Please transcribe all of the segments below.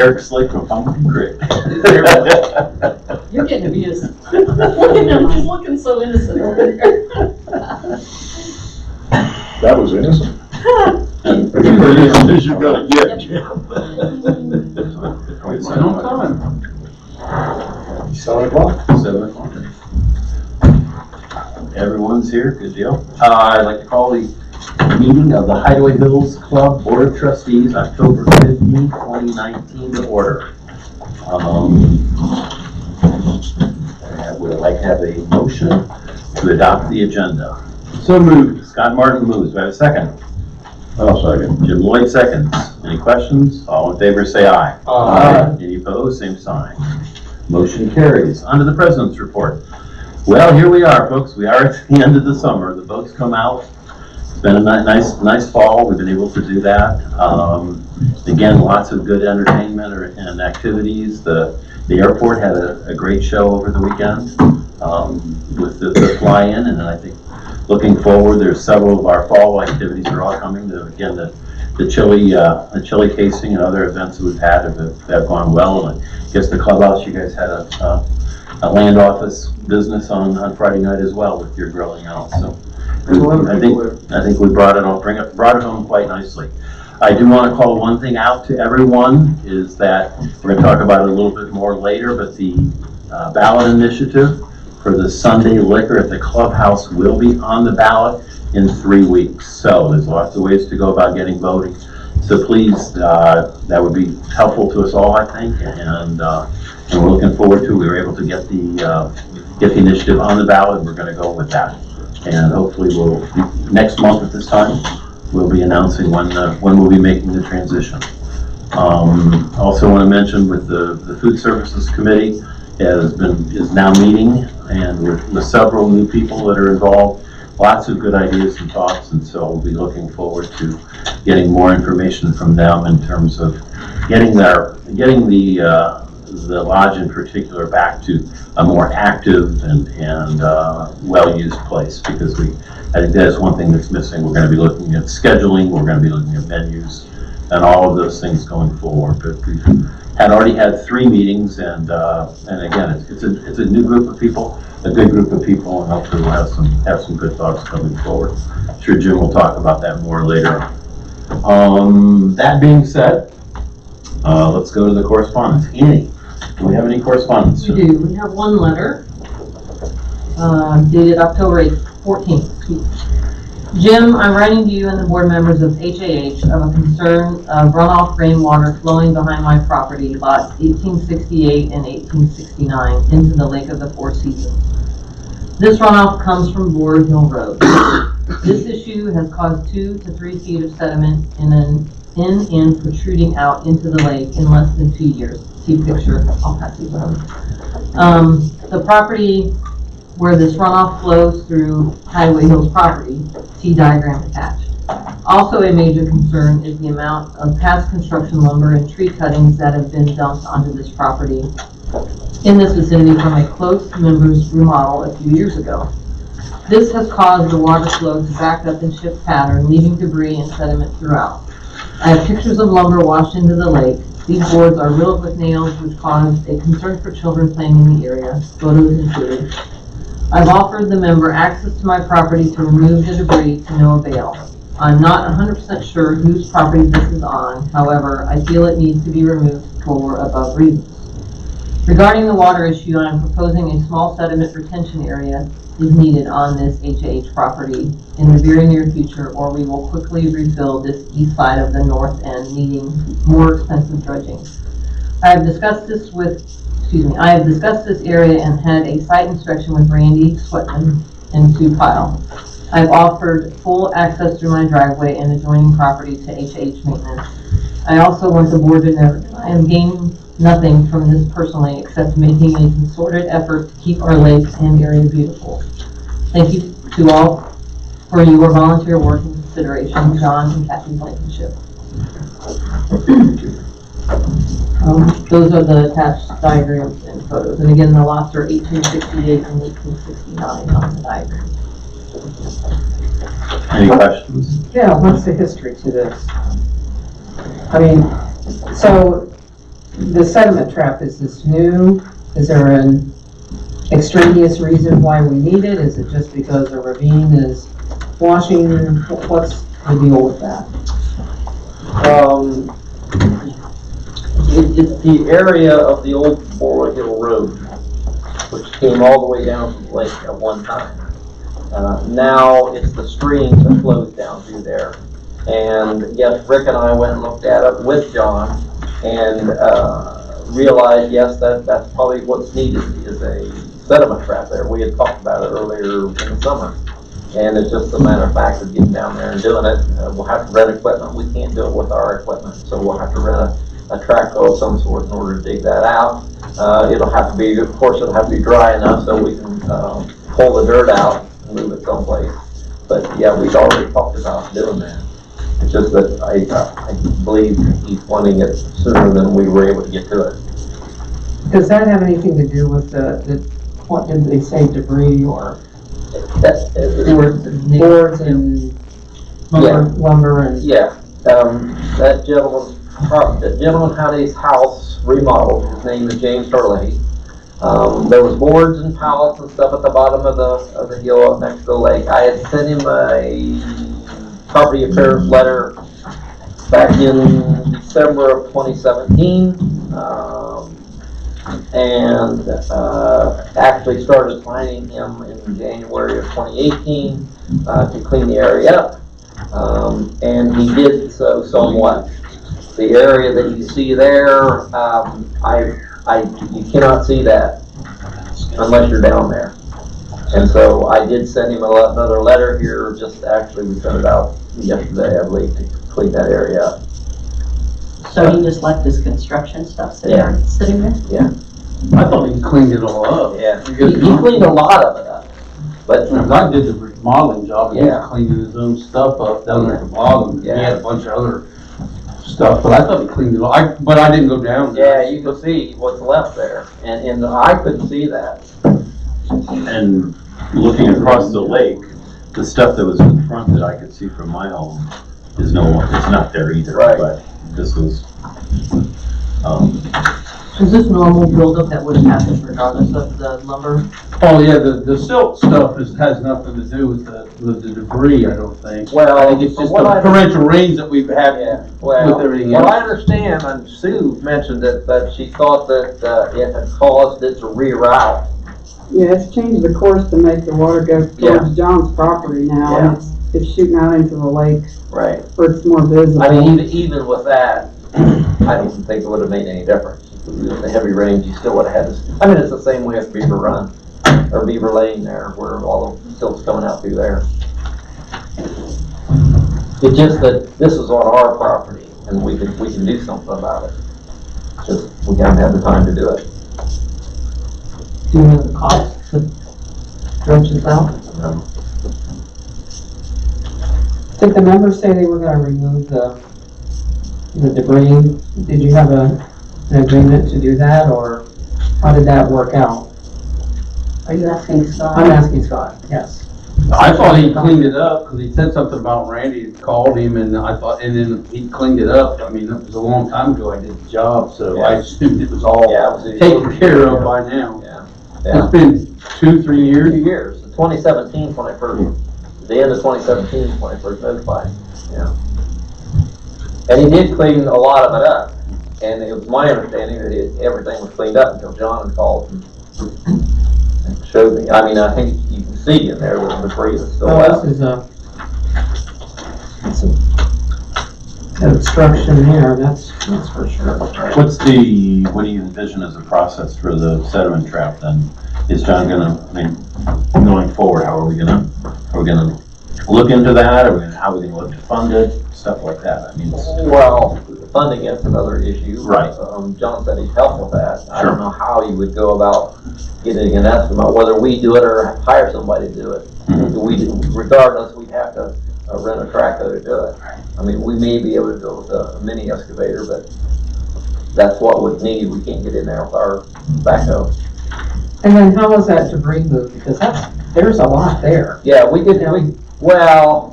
Eric's Lake from Pumpkin Creek. You're getting abused. Look at him, he's looking so innocent over there. That was innocent. As you're gonna get, Jim. No time. 7 o'clock. 7 o'clock. Everyone's here, good deal. I'd like to call the meeting of the Hideaway Hills Club Board of Trustees, October 15, 2019 to order. I would like to have a motion to adopt the agenda. So moved. Scott Martin moves. Do I have a second? I'll second. Jim Lloyd seconds. Any questions? All in favor say aye. Aye. Any opposed? Same sign. Motion carries. On to the President's report. Well, here we are, folks. We are at the end of the summer. The boats come out. It's been a nice fall. We've been able to do that. Again, lots of good entertainment and activities. The airport had a great show over the weekend with the fly-in, and I think looking forward, there's several of our fall activities that are all coming. Again, the chili tasting and other events that we've had have gone well. And I guess the clubhouse, you guys had a land office business on Friday night as well with your grilling out. So I think we brought it home quite nicely. I do want to call one thing out to everyone, is that we're going to talk about it a little bit more later, but the ballot initiative for the Sunday liquor at the clubhouse will be on the ballot in 3 weeks. So there's lots of ways to go about getting voting. So please, that would be helpful to us all, I think, and we're looking forward to. We were able to get the initiative on the ballot, and we're going to go with that. And hopefully next month at this time, we'll be announcing when we'll be making the transition. Also want to mention with the Food Services Committee is now meeting, and with several new people that are involved, lots of good ideas and thoughts, and so we'll be looking forward to getting more information from them in terms of getting the lodge in particular back to a more active and well-used place, because I think that's one thing that's missing. We're going to be looking at scheduling, we're going to be looking at menus, and all of those things going forward. But we've already had 3 meetings, and again, it's a new group of people, a good group of people, and hopefully we'll have some good thoughts coming forward. I'm sure Jim will talk about that more later. That being said, let's go to the correspondence. Annie, do we have any correspondence? We do. We have one letter dated October 14th. Jim, I'm writing to you and the board members of HAH of a concern of runoff rainwater flowing behind my property, lots 1868 and 1869, into the Lake of the Four Seasons. This runoff comes from Board Hill Road. This issue has caused 2 to 3 feet of sediment in protruding out into the lake in less than 2 years. See picture, I'll pass these around. The property where this runoff flows through Hideaway Hills property, see diagram attached. Also a major concern is the amount of past construction lumber and tree cuttings that have been dumped onto this property in this vicinity from a close member's remodel a few years ago. This has caused the water flow to back up in shift pattern, leaving debris and sediment throughout. I have pictures of lumber washed into the lake. These boards are riddled with nails, which cause a concern for children playing in the area, photos included. I've offered the member access to my property to remove the debris to no avail. I'm not 100% sure whose property this is on, however, I feel it needs to be removed for above reasons. Regarding the water issue, I am proposing a small sediment retention area is needed on this HAH property in the very near future, or we will quickly refill this east side of the north end, needing more expensive dredging. I have discussed this area and had a site inspection with Randy Sweatman and Sue Pyle. I've offered full access through my driveway and adjoining property to HAH maintenance. I also want the board to know that I am gaining nothing from this personally, except making a concerted effort to keep our lake and area beautiful. Thank you to all for your volunteer work and consideration, John and Kathy Blankenship. Those are the attached diagrams and photos. And again, the lots are 1868 and 1869 on the diagram. Any questions? Yeah, what's the history to this? I mean, so the sediment trap, is this new? Is there an extraneous reason why we need it? Is it just because a ravine is washing? What's the deal with that? It's the area of the old Boral Hill Road, which came all the way down to the lake at one time. Now it's the stream that flows down through there. And yes, Rick and I went and looked at it with John and realized, yes, that's probably what's needed is a sediment trap there. We had talked about it earlier in the summer. And it's just a matter of fact of getting down there and doing it. We'll have to rent equipment. We can't do it with our equipment. So we'll have to rent a track of some sort in order to dig that out. It'll have to be, of course, it'll have to be dry enough so we can pull the dirt out and move it someplace. But yeah, we've already talked about doing that. It's just that I believe he's wanting it sooner than we were able to get to it. Does that have anything to do with what did they say, debris or boards and lumber and? Yeah, that gentleman had his house remodeled. His name is James Hurley. There was boards and pallets and stuff at the bottom of the hill up next to the lake. I had sent him a property affairs letter back in December of 2017, and actually started finding him in January of 2018 to clean the area up, and he did so somewhat. The area that you see there, you cannot see that unless you're down there. And so I did send him another letter here, just actually we sent it out yesterday, I believe, to clean that area up. So he just left his construction stuff sitting there? Yeah. I thought he cleaned it all up. Yeah, he cleaned a lot of it up. But When I did the remodeling job, he Yeah. was cleaning his own stuff up down there at the bottom. He Yeah. had a bunch of other stuff, but I thought he cleaned it all. But I didn't go down there. yeah, you can see what's left there, and I couldn't see that. And looking across the lake, the stuff that was in front that I could see from my home is it's not there either. Right. But this was, Is this normal buildup that would have happened regardless of the lumber? Oh, yeah, the silt stuff has nothing to do with the debris, I don't think. Well, I think it's from just what the I- torrential rains that we've had Yeah, with well, everything what else. I understand, and Sue mentioned it, that she thought that it had caused it to reroute. Yeah, it's changed the course to make the water go Yeah. towards John's property now, Yeah. and it's shooting out into the lake Right. where it's more visible. I mean, even with that, I don't think it would have made any difference. With the heavy rains, you still would have had this. I mean, it's the same way with Beaver Run, or Beaver Lane there, where all the silt's coming out through there. It's just that this is on our property, and we can do something about it. Just, we gotta have the time to do it. Do you know the cost to dredge this out? Did the members say they were gonna remove the debris? Did you have an agreement to do that, or how did that work out? Are you asking Scott? I'm asking Scott, yes. I thought he cleaned it up, because he said something about Randy had called him, and and then he cleaned it up. I mean, it was a long time ago I did the job, so I assumed it was all Yeah, it was taken care of by now. Yeah. It's been 2-3 years. 2 years. 2017 when I first, the end of 2017 is when I first notified him, yeah. And he did clean a lot of it up. And it was my understanding that everything was cleaned up until John had called and showed me. I mean, I think you can see in there the debris that's still Oh, left. this is an obstruction here, that's for sure. what do you envision as a process for the sediment trap then? Is John going forward, how are we gonna look into that? How are we gonna look to fund it? Stuff like that. I mean, Well, funding is another issue. Right. John said he'd help with that. I Sure. don't know how you would go about getting an estimate, whether we do it or hire somebody to do it. Regardless, we'd have to rent a trackhoe to do it. I mean, we may be able to do it with a mini excavator, but that's what we'd need. We can't get in there with our backhoe. And then how was that debris moved? Because there's a lot there. Yeah, well,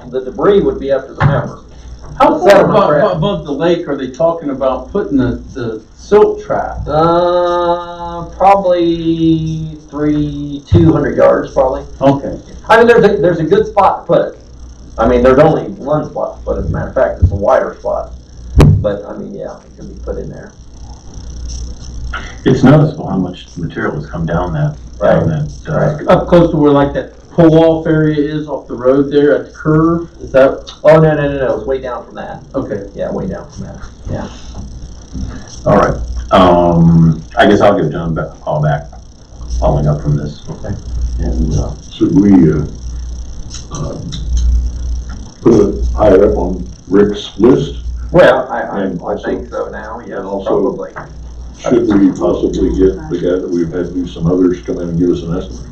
the debris would be up to the members. How far Sediment trap. above the lake are they talking about putting the silt trap? Probably 200 yards, probably. Okay. I mean, there's a good spot to put it. I mean, there's only one spot to put it, as a matter of fact, it's a wider spot. But, I mean, yeah, it can be put in there. It's noticeable how much material has come down that, Up close to where like that pull-off area is off the road there at the curve? Is that, Oh, no, it's way down from that. okay. Yeah, way down from that, yeah. All right. I guess I'll give John a call back, following up from this. Okay. And, Should we, put it higher up on Rick's list? Well, And I also- think so now, yes, and also- probably. Should we possibly get the guy that we've had do some others come in and give us an estimate?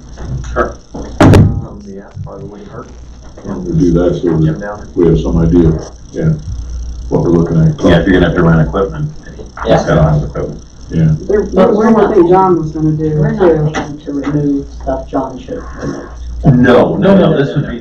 Yeah, probably wouldn't hurt. And we do that so Jim that down. we have some idea, yeah, what we're looking at. yeah, if you're gonna have to rent equipment, he's Yeah. got all his equipment. Yeah, There But was we're one more not thing paying- John was gonna do We're too. not paying to remove stuff John should remove. No, this would be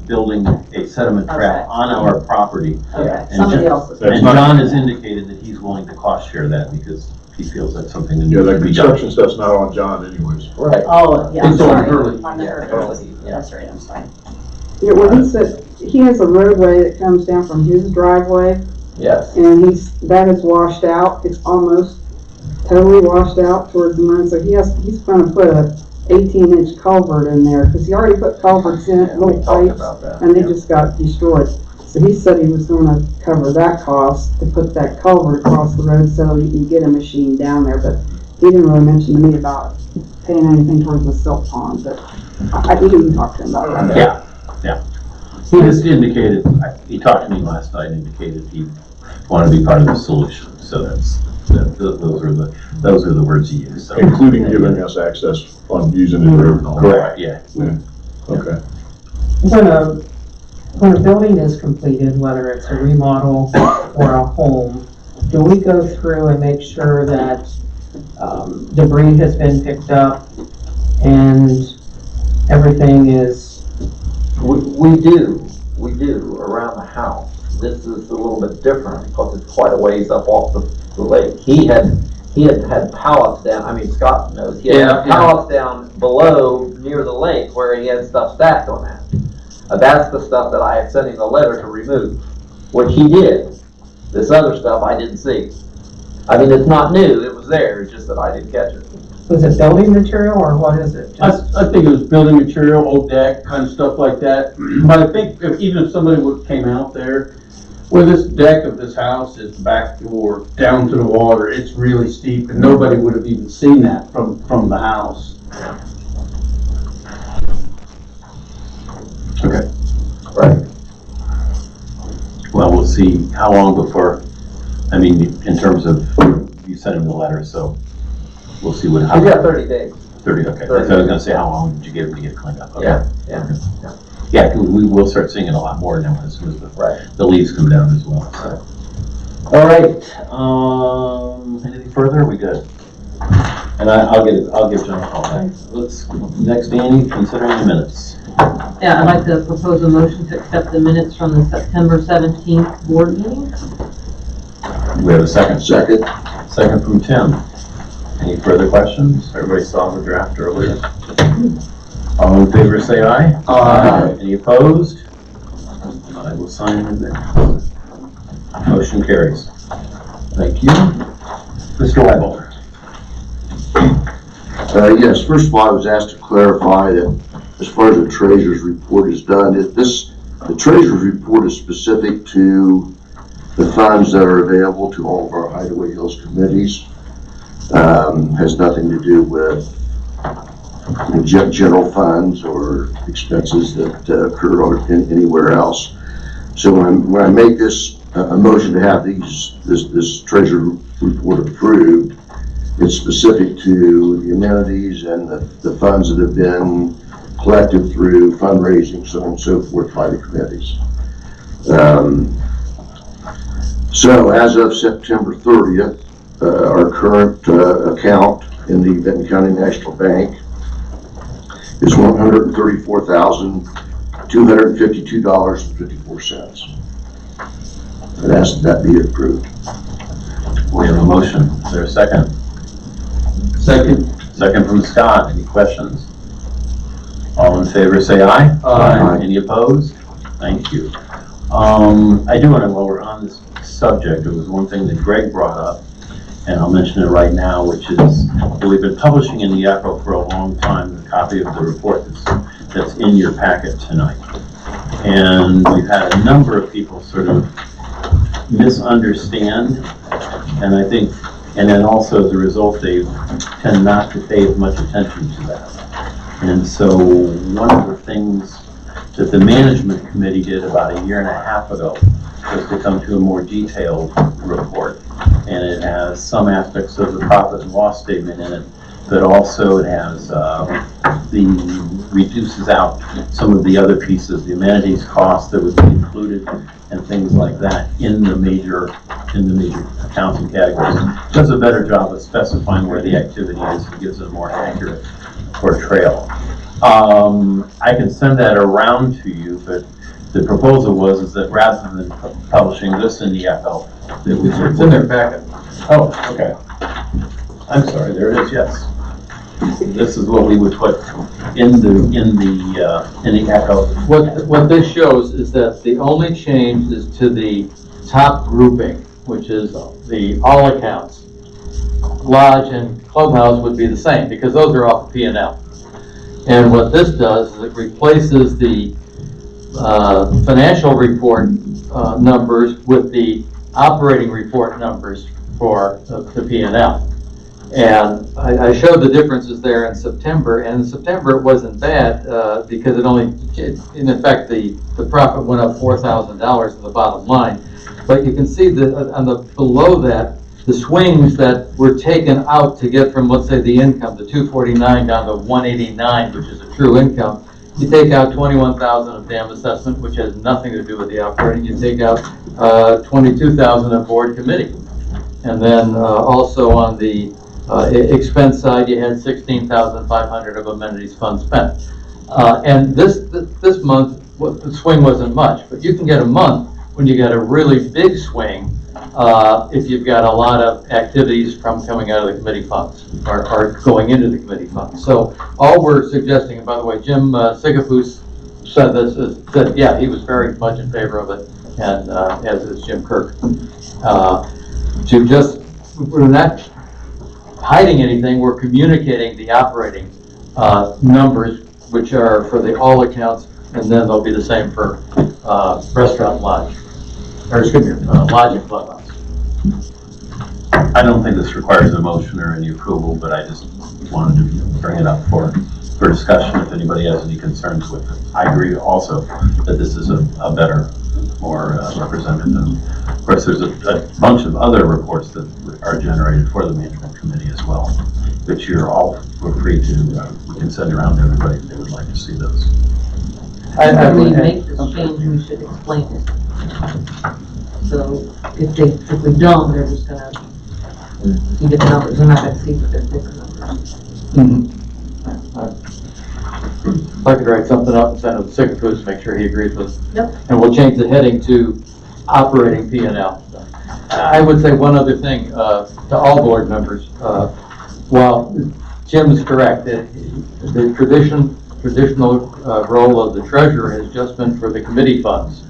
building a sediment Okay. trap on our property. Okay, And somebody John- else's. That's And not- John has indicated that he's willing to cost share that because he feels that's something that yeah, needs that to be done. construction stuff's not on John anyways. Right. Oh, yeah, I'm It's on sorry. Hurley. On the Yeah, Hurley. Hurley, yeah. That's right, I'm sorry. Yeah, well, he said, he has a roadway that comes down from his driveway, Yes, and that is washed out, it's almost totally washed out towards the mine, so he's gonna put a 18-inch culvert in there, because he already put culverts in, yeah, we little talked pipes, about that. and they yeah. just got destroyed. So he said he was gonna cover that cost to put that culvert across the road so you can get a machine down there, but he didn't really mention to me about paying anything towards the silt pond, but I didn't talk to him about that. Yeah. He just indicated, he talked to me last night, and indicated he wanted to be part of the solution. So those are the words he used. So- Including giving us access on using the road and all that. Correct, yeah. Okay. When a building is completed, whether it's a remodel or a home, do we go through and make sure that debris has been picked up and everything is, We do around the house. This is a little bit different because it's quite a ways up off the lake. He had pallets down, I mean, Scott knows, he had Yeah. pallets down below near the lake where he had stuff stacked on that. That's the stuff that I had sent him the letter to remove, which he did. This other stuff I didn't see. I mean, it's not new, it was there, it's just that I didn't catch it. was it building material or what is it? Just- I think it was building material, old deck, kind of stuff like that. But I think even if somebody came out there, where this deck of this house is back or down to the water, it's really steep and nobody would have even seen that from the house. Okay. Right. Well, we'll see how long before, I mean, in terms of, you sent him the letter, so we'll see what, He's got 30 days. 30, okay. So I was gonna say, how long did you give him to get it cleaned up? Okay. Yeah. Yeah, 'cause we will start seeing it a lot more now as soon as Right. the leaves come down as well, so. All right, anything further? Are we good? And I'll give John a call back. Next, Annie, considering the minutes. Yeah, I'd like to propose a motion to accept the minutes from the September 17th board meeting. We have a second. Second from Tim. Any further questions? Everybody saw the draft earlier. All in favor, say aye. Aye. Any opposed? I will sign in there. Motion carries. Thank you. Mr. Weibel. Yes, first of all, I was asked to clarify that as far as the treasurer's report is done, the treasurer's report is specific to the funds that are available to all of our Hideaway Hills committees. Has nothing to do with general funds or expenses that occur anywhere else. So when I make this a motion to have this treasurer report approved, it's specific to the amenities and the funds that have been collected through fundraising, so on and so forth by the committees. So as of September 30th, our current account in the Benton County National Bank is $134,252.54. I'd ask that be approved. We have a motion. Is there a second? Second. Second from Scott. Any questions? All in favor, say aye. Aye. Any opposed? Thank you. I do want to, while we're on this subject, there was one thing that Greg brought up, and I'll mention it right now, which is that we've been publishing in the Echo for a long time, a copy of the report that's in your packet tonight. And we've had a number of people sort of misunderstand, and I think, and then also as a result, they tend not to pay as much attention to that. And so one of the things that the management committee did about 1.5 years ago was to come to a more detailed report. And it has some aspects of the profit and loss statement in it, but also it has reduces out some of the other pieces, the amenities costs that would be included and things like that in the major accounting categories. It does a better job of specifying where the activity is and gives a more accurate portrayal. I can send that around to you, but the proposal is that rather than publishing this in the Echo, that we It's in their packet. Oh, okay. I'm sorry, there it is, yes. This is what we would put in the Echo. What this shows is that the only change is to the top grouping, which is the all accounts. Lodge and clubhouse would be the same because those are off P&L. And what this does is it replaces the financial report numbers with the operating report numbers for the P&L. And I showed the differences there in September, and in September it wasn't bad because in effect, the profit went up $4,000 in the bottom line. But you can see that below that, the swings that were taken out to get from, let's say, the income, the 249 down to 189, which is a true income. You take out 21,000 of dam assessment, which has nothing to do with the operating. You take out 22,000 of board committee. And then also on the expense side, you had 16,500 of amenities fund spent. And this month, the swing wasn't much, but you can get a month when you get a really big swing if you've got a lot of activities from coming out of the committee funds or going into the committee funds. So all we're suggesting, and by the way, Jim Sigafus said this, is that, yeah, he was very much in favor of it, and as is Jim Kirk. We're not hiding anything, we're communicating the operating numbers, which are for the all accounts, and then they'll be the same for restaurant lodge, or excuse me, lodge and clubhouse. I don't think this requires a motion or any approval, but I just wanted to bring it up for discussion if anybody has any concerns with it. I agree also that this is a better, more representative. Of course, there's a bunch of other reports that are generated for the management committee as well, which we're free to, we can send around to everybody if they would like to see those. When we make this change, we should explain it. So if we don't, they're just gonna see different numbers, they're not gonna see that they're different numbers. If I could write something up and send it to Sigafus to make sure he agrees with it. Yep. And we'll change the heading to operating P&L. I would say one other thing to all board members. While Jim is correct, the traditional role of the treasurer has just been for the committee funds.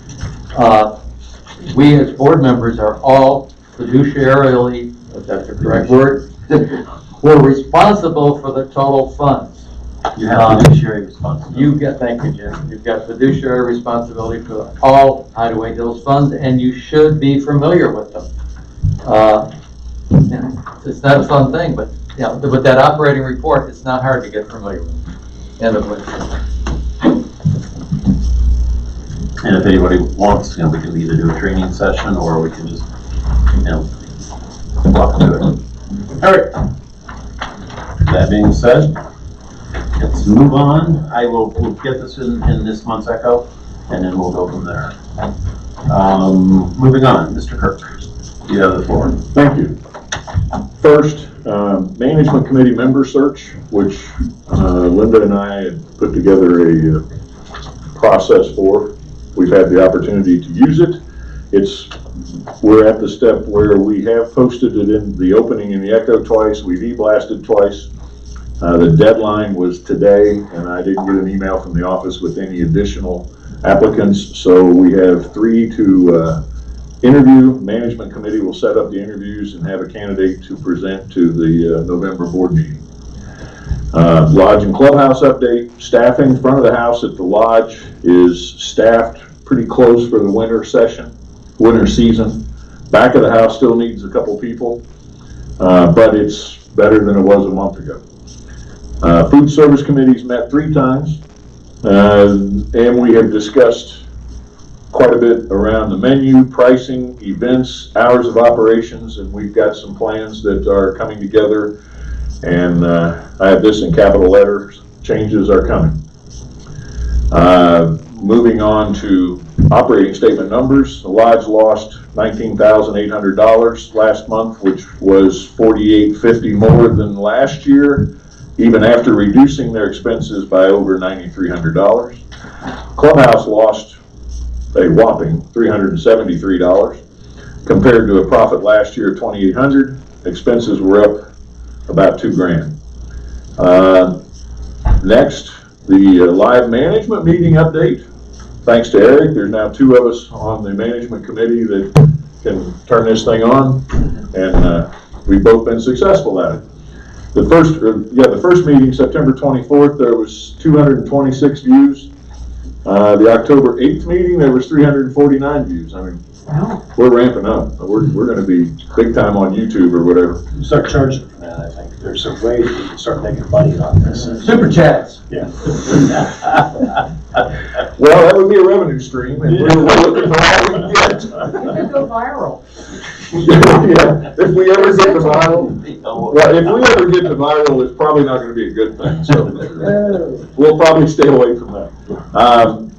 We as board members are all fiduciarily, if that's the correct word, we're responsible for the total funds. You have fiduciary responsibility. Thank you, Jim. You've got fiduciary responsibility for all Hideaway Hills funds, and you should be familiar with them. It's not a fun thing, but with that operating report, it's not hard to get familiar with. End of it. And if anybody wants, we can either do a training session or we can just, walk through it. All right. That being said, let's move on. We'll get this in this month's Echo, and then we'll go from there. Moving on, Mr. Kirk, you have the floor. Thank you. First, management committee member search, which Linda and I had put together a process for. We've had the opportunity to use it. we're at the step where we have posted it in the opening in the Echo twice, we've e-blasted twice. The deadline was today, and I didn't get an email from the office with any additional applicants, so we have 3 to interview. Management committee will set up the interviews and have a candidate to present to the November board meeting. Lodge and clubhouse update. Staffing, front of the house at the lodge is staffed pretty close for the winter season. Back of the house still needs a couple people, but it's better than it was a month ago. Food service committee's met 3 times, and we have discussed quite a bit around the menu, pricing, events, hours of operations, and we've got some plans that are coming together, and I have this in capital letters, changes are coming. Moving on to operating statement numbers, the lodge lost $19,800 last month, which was $48.50 more than last year, even after reducing their expenses by over $9,300. Clubhouse lost a whopping $373 compared to a profit last year of $2,800. Expenses were up about $2,000. Next, the live management meeting update. Thanks to Eric, there's now 2 of us on the management committee that can turn this thing on, and we've both been successful at it. The first meeting, September 24th, there was 226 views. The October 8th meeting, there was 349 views. I mean, we're ramping up. We're going to be big time on YouTube or whatever. Start charging for that, I think. There's a way you can start making money on this. Super chats. Yeah. Well, that would be a revenue stream, and we're looking for how we can get. It could go viral. Yeah, if we ever get to viral, well, if we ever get to viral, it's probably not going to be a good thing. So we'll probably stay away from that.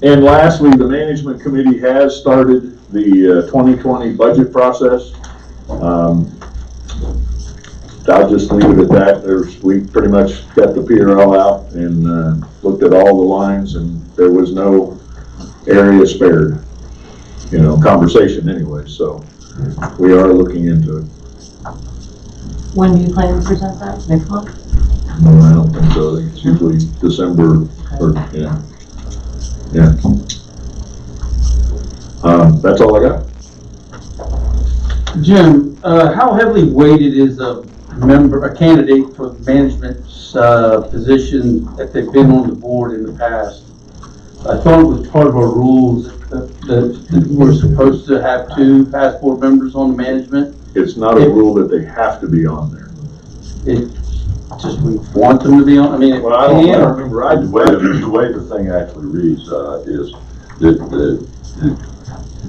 And lastly, the management committee has started the 2020 budget process. I'll just leave it at that. We pretty much got the PRL out and looked at all the lines, and there was no area spared. Conversation anyway. So we are looking into it. When do you plan to present that? Next month? No, I don't think so. I think it's usually December or yeah. That's all I got. Jim, how heavily weighted is a candidate for the management position if they've been on the board in the past? I thought it was part of our rules that we're supposed to have 2 past board members on the management. It's not a rule that they have to be on there. It just, we want them to be on, I mean, Well, I don't remember. The way the thing actually reads is that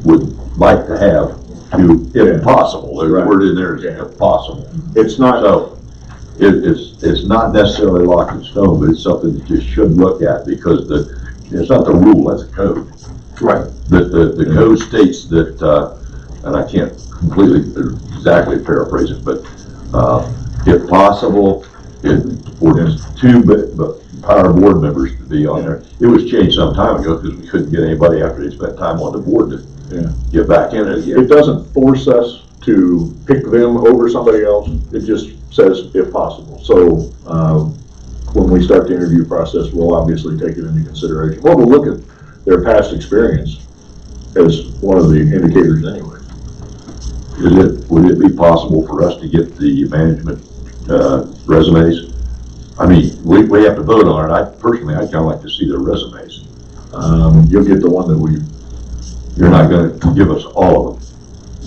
would like to have you, if possible. There's a word in there is if possible. It's not. So it's not necessarily locked in stone, but it's something that you should look at because it's not the rule, that's a code. Right. The code states that, and I can't completely exactly paraphrase it, but if possible, for 2 power board members to be on there. It was changed some time ago because we couldn't get anybody after they spent time on the board to get back in it again. It doesn't force us to pick them over somebody else. It just says if possible. So when we start the interview process, we'll obviously take it into consideration. Well, we'll look at their past experience as one of the indicators anyway. Would it be possible for us to get the management resumes? I mean, we have to vote on it. I'd kind of like to see their resumes. You'll get the one that you're not going to give us all of them.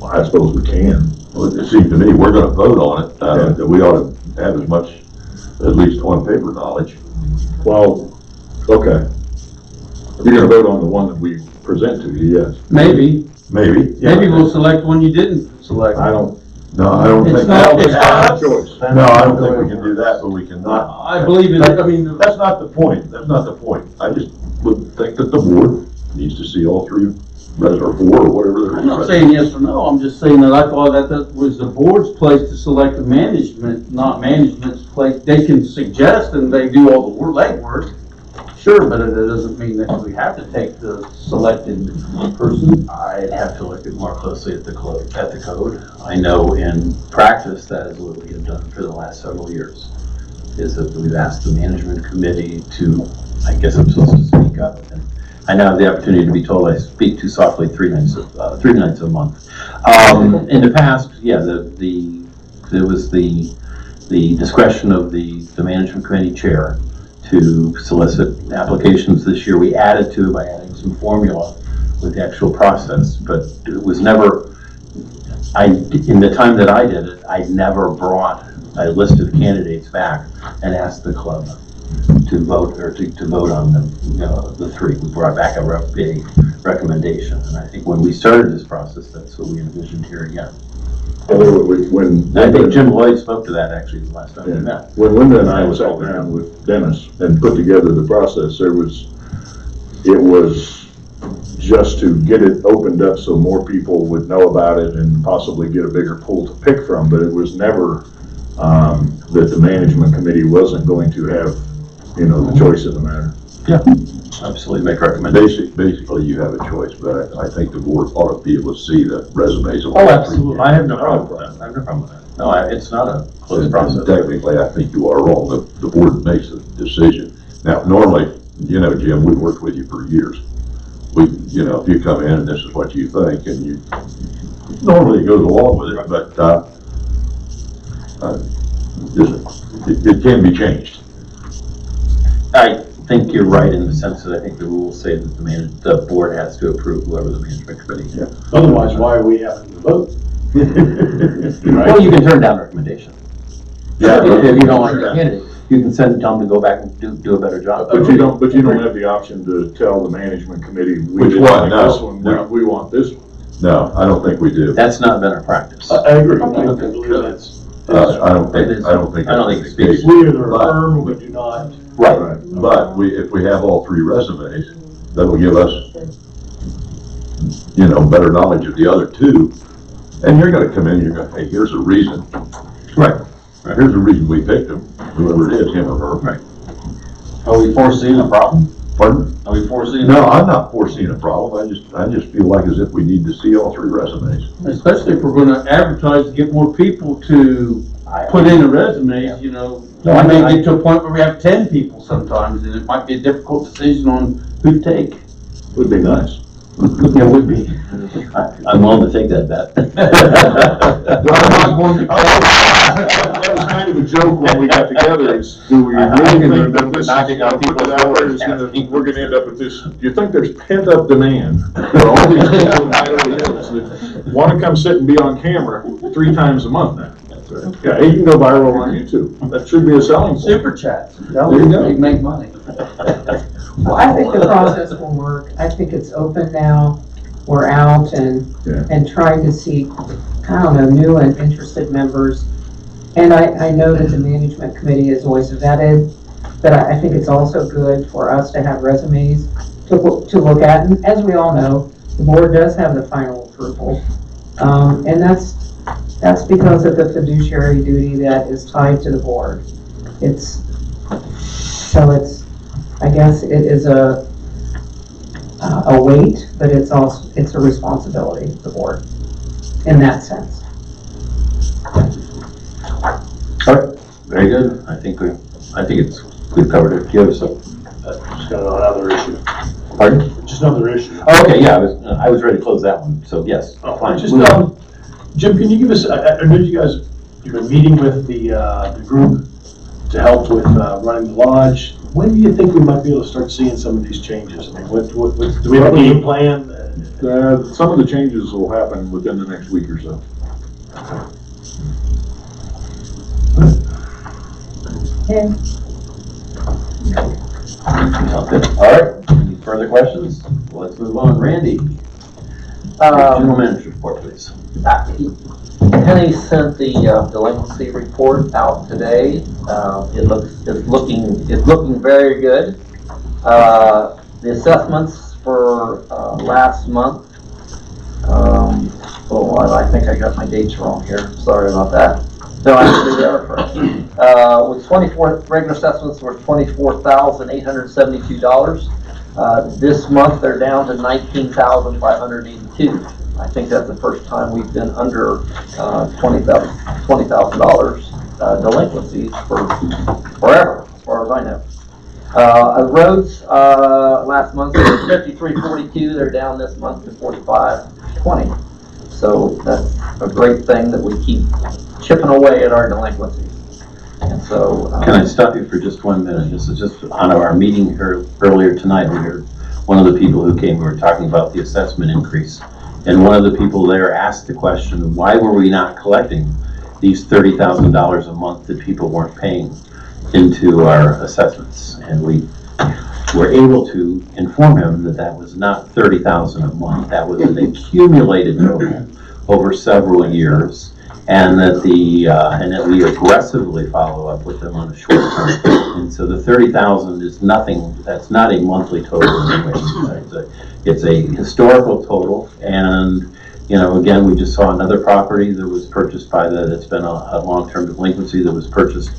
Well, I suppose we can. Well, it seems to me we're going to vote on it, that we ought to have as much, at least on paper knowledge. Well, okay. You're going to vote on the one that we present to you, yes. Maybe. Yeah. Maybe we'll select one you didn't select. I don't think I don't think we can do that, but we can not. I believe in it. I mean, that's not the point. I just would think that the board needs to see all 3 or 4 or whatever. I'm not saying yes or no, I'm just saying that I thought that was the board's place to select the management, not management's place. They can suggest and they do all the legwork. Sure, but it doesn't mean that we have to take the selected person. I'd have to look at more closely at the code. I know in practice that is what we have done for the last several years, is that we've asked the management committee to, I guess I'm supposed to speak up, and I now have the opportunity to be told I speak too softly 3 nights a month. In the past, yeah, there was the discretion of the management committee chair to solicit applications. This year we added to it by adding some formula with the actual process, but it was never, in the time that I did it, I never brought a list of candidates back and asked the club to vote, or to vote on them, the 3. We brought back a recommendation, and I think when we started this process, that's what we envisioned here again. When I think Jim Lloyd spoke to that actually the last time we met. When Linda and I sat down with Dennis and put together the process, it was just to get it opened up so more people would know about it and possibly get a bigger pool to pick from, but it was never that the management committee wasn't going to have, the choice of the matter. Yeah, absolutely, make recommendations. Basically, you have a choice, but I think the board ought to be able to see the resumes of all Oh, three. absolutely, I have no problem with that. I have no problem with that. No, it's not a closed process. Technically, I think you are wrong. The board makes a decision. Now, normally, Jim, we worked with you for years. If you come in and this is what you think, and you normally it goes along with it, but it can be changed. I think you're right in the sense that I think the rules say that the board has to approve whoever the management committee. Yeah. Otherwise, why are we having to vote? Well, you can turn down recommendation. Yeah. If you don't like the candidate, you can tell them to go back and do a better job. But you don't have the option to tell the management committee, Which one? No. This one, we want this one. No, I don't think we do. That's not been our practice. I agree. I believe that's. I don't think it's that's the the case. We either affirm or we do not. Right. But if we have all 3 resumes, that'll give us, better knowledge of the other 2. And you're gonna come in and you're gonna, hey, here's a reason. Right. Here's the reason we picked him, whoever it is, him or her. Right. Are we foreseeing a problem? Pardon? Are we foreseeing? No, I'm not foreseeing a problem. I just feel like as if we need to see all 3 resumes. Especially if we're gonna advertise to get more people to put in the resumes, We may get to a point where we have 10 people sometimes, and it might be a difficult decision on who to take. Would be nice. It would be. I'm willing to take that bet. Well, I'm not going to. That was kind of a joke when we got together, is do we really think that this is, we're gonna end up with this, do you think there's pent up demand for all these people in Beverly Hills that wanna come sit and be on camera 3 times a month now? That's right. Yeah, you can go viral on YouTube. That should be a selling point. Super chats. There you go. They make money. Well, I think the process will work. I think it's open now. We're out and trying to seek, new and interested members. And I know that the management committee is always vetted, but I think it's also good for us to have resumes to look at. And as we all know, the board does have the final approval. And that's because of the fiduciary duty that is tied to the board. I guess it is a weight, but it's a responsibility of the board in that sense. All right, very good. I think we've covered it. Do you have some? Just got another issue. Pardon? Just another issue. Oh, okay, yeah, I was ready to close that one, so yes. Fine. Just, Jim, can you give us, I know you've been meeting with the group to help with running the lodge. When do you think we might be able to start seeing some of these changes? I mean, what do we have a game plan? Some of the changes will happen within the next week or so. Okay. All right, any further questions? Well, let's move on. Randy, general manager report, please. Penny sent the delinquency report out today. It's looking very good. The assessments for last month. I think I got my dates wrong here. Sorry about that. No, actually, they are correct. With 24, regular assessments were $24,872. This month, they're down to $19,582. I think that's the first time we've been under $20,000 delinquencies for forever, as far as I know. Roads, last month were 5342, they're down this month to 4520. So that's a great thing that we keep chipping away at our delinquencies. And so. Can I stop you for just 1 minute? This is just on our meeting here earlier tonight. We heard one of the people who came, we were talking about the assessment increase. And one of the people there asked the question, why were we not collecting these $30,000 a month that people weren't paying into our assessments? And we were able to inform him that that was not $30,000 a month. That was an accumulated total over several years. And that we aggressively follow up with them on a short term. And so the 30,000 is nothing, that's not a monthly total anyway. It's a historical total. And, you know, again, we just saw another property that was purchased by that's been a long-term delinquency that was purchased.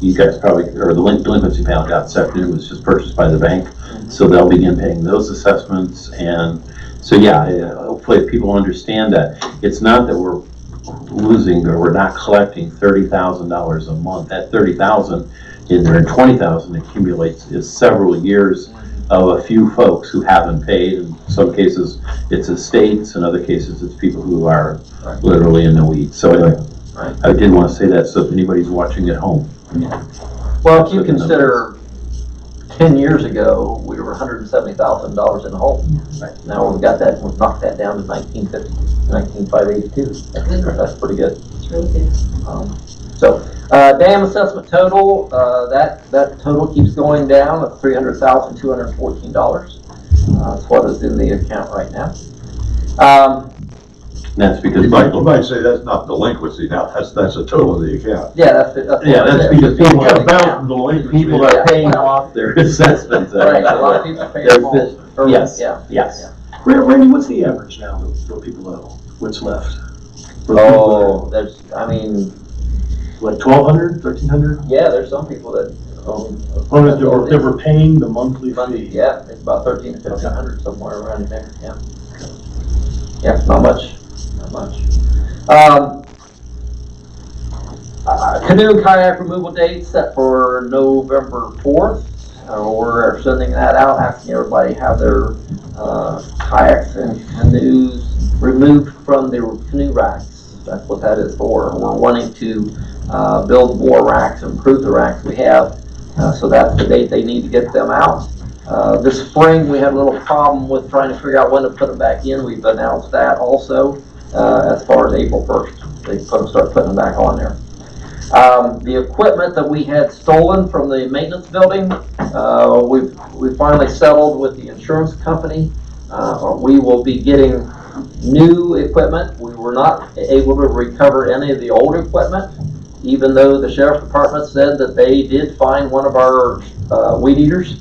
You guys probably, or the delinquency panel got seconded, it was just purchased by the bank. So they'll begin paying those assessments. And so, yeah, hopefully people understand that it's not that we're losing or we're not collecting $30,000 a month. That $30,000 in there and $20,000 accumulates is several years of a few folks who haven't paid. In some cases, it's estates. In other cases, it's people who are literally in the weeds. So anyway, I did want to say that so if anybody's watching at home. Well, if you consider 10 years ago, we were $170,000 in the hole. Now we've got that, we've knocked that down to $19,582. That's pretty good. It's really good. Dam assessment total, that total keeps going down at $300,214. That's what is in the account right now. That's because You might say that's not delinquency now, that's a total of the account. Yeah, that's it. that's because people About delinquency. people are paying off their assessments. Right, a lot of people pay them all early. Yes, Yeah. yes. Randy, what's the average now that people owe? What's left? Oh, there's, I mean, Like 1,200, 1,300? yeah, there's some people that own. Or that were paying the monthly fee? Yeah, it's about 1,300 to 1,500, somewhere around in there, yeah. Yeah, not much, not much. Canoe and kayak removal date set for November 4th. We're sending that out, asking everybody to have their kayaks and canoes removed from their canoe racks. That's what that is for. We're wanting to build more racks, improve the racks we have. So that's the date they need to get them out. This spring, we had a little problem with trying to figure out when to put them back in. We've announced that also as far as April 1st. They start putting them back on there. The equipment that we had stolen from the maintenance building, we finally settled with the insurance company. We will be getting new equipment. We were not able to recover any of the old equipment, even though the sheriff's department said that they did find one of our weed eaters,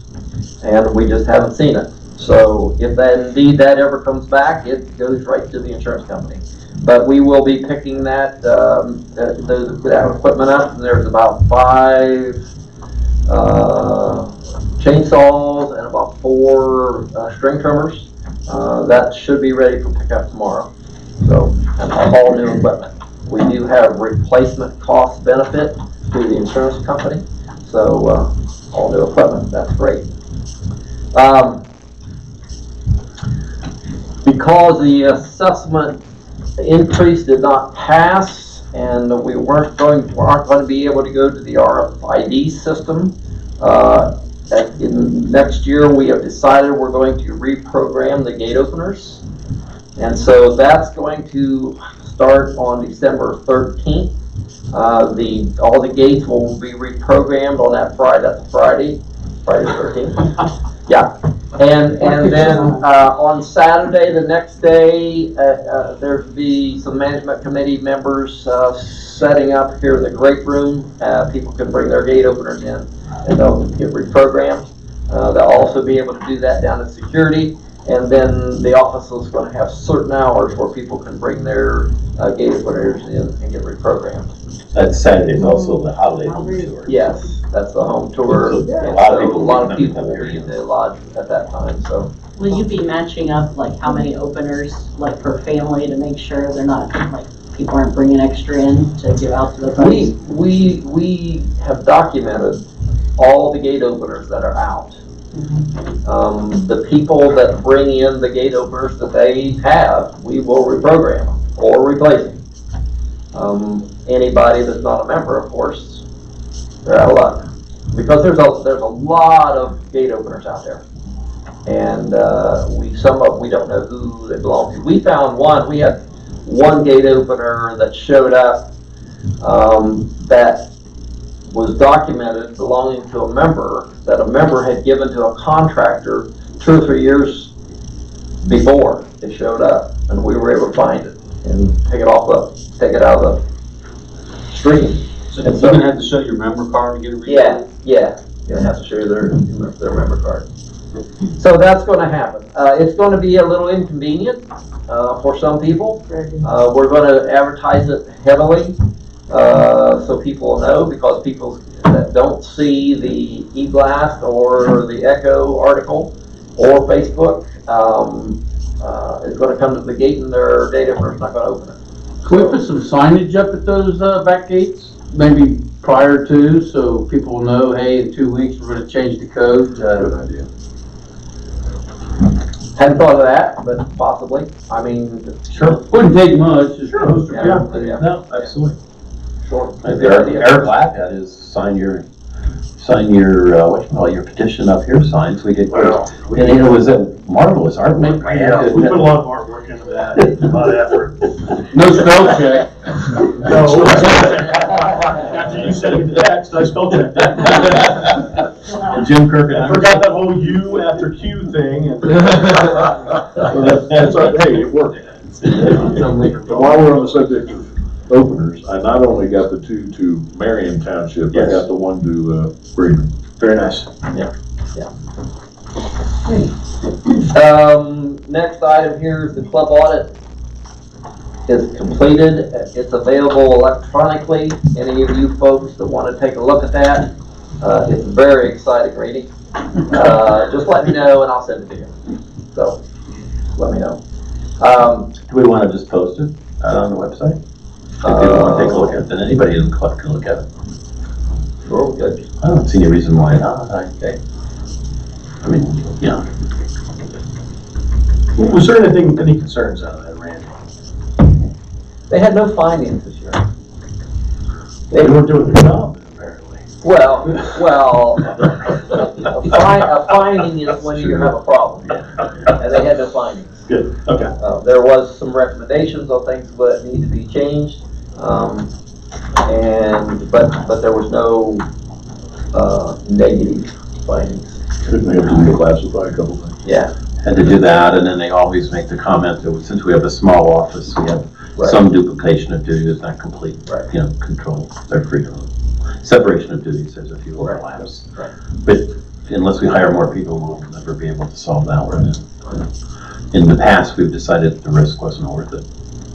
and we just haven't seen it. So if indeed that ever comes back, it goes right to the insurance company. But we will be picking that equipment up, and there's about 5 chainsaws and about 4 string trimmers. That should be ready for pickup tomorrow. So, and all new equipment. We do have replacement cost benefit through the insurance company. So, all new equipment, that's great. Because the assessment increase did not pass, and we aren't going to be able to go to the RFID system. Next year, we have decided we're going to reprogram the gate openers, and so that's going to start on December 13th. All the gates will be reprogrammed on that Friday. That's Friday the 13th. Yeah. And then on Saturday, the next day, there'll be some management committee members setting up here in the great room. People can bring their gate openers in, and they'll get reprogrammed. They'll also be able to do that down at security. And then the office is gonna have certain hours where people can bring their gate openers in and get reprogrammed. That Saturday is also the holiday home tour. Yes, that's the home tour. So And a lot of so people a lot of will people come will here. be in the lodge at that time, so. Will you be matching up like how many openers, like per family, to make sure they're not, like, people aren't bringing extra in to give out to the folks? We have documented all the gate openers that are out. The people that bring in the gate openers that they have, we will reprogram them or replace them. Anybody that's not a member, of course, they're out of luck. Because there's a lot of gate openers out there. And some of them, we don't know who they belong to. We found one, we had one gate opener that showed up that was documented belonging to a member, that a member had given to a contractor 2 or 3 years before it showed up, and we were able to find it and take it out of the stream. So you're gonna have to show your member card to get a read? Yeah, you're gonna have to show you their member card. So that's gonna happen. It's gonna be a little inconvenient for some people. We're gonna advertise it heavily, so people know, because people that don't see the e-blast or the Echo article or Facebook is gonna come to the gate and their data opener's not gonna open it. Can we put some signage up at those back gates, maybe prior to, so people will know, hey, in 2 weeks, we're gonna change the code? Good idea. Hadn't thought of that, but possibly. I mean, Sure. Wouldn't take much, just Sure. poster. yeah, No, absolutely. sure. Eric Black had his sign your, your petition up here signed, so we get, Well, and it was a marvelous artwork. Yeah, we put a lot of hard work into that, a lot of effort. No spell check. No. After you sent me the text, I spell checked it. And Jim Kirk and I forgot that whole U after Q thing and. That's right, hey, it worked. And while we're on the subject of openers, I not only got the 2 to Marion Township, I Yes. got the 1 to Bremen. Very nice. Next item here is the club audit is completed. It's available electronically. Any of you folks that want to take a look at that, it's a very exciting reading. Just let me know and I'll send it to you. So, let me know. Do we want to just post it out on the website? If people want to take a look at it, then anybody in the club can look at it. Sure, good. I don't see any reason why not. I mean, yeah. Was there any concerns out of that, Randy? They had no findings this year. They weren't doing their job, apparently. Well, a finding is when you have a problem, and they had no findings. Good, okay. There was some recommendations on things that need to be changed, but there was no negative findings. Couldn't they have to reclassify a couple things? Yeah, Had to do that, and then they always make the comment that since we have a small office, we have right. some duplication of duties, not complete, Right. Control, their freedom. Separation of duties, there's a few Right. overlaps. Right. But unless we hire more people, we'll never be able to solve that one. In the past, we've decided the risk wasn't worth it.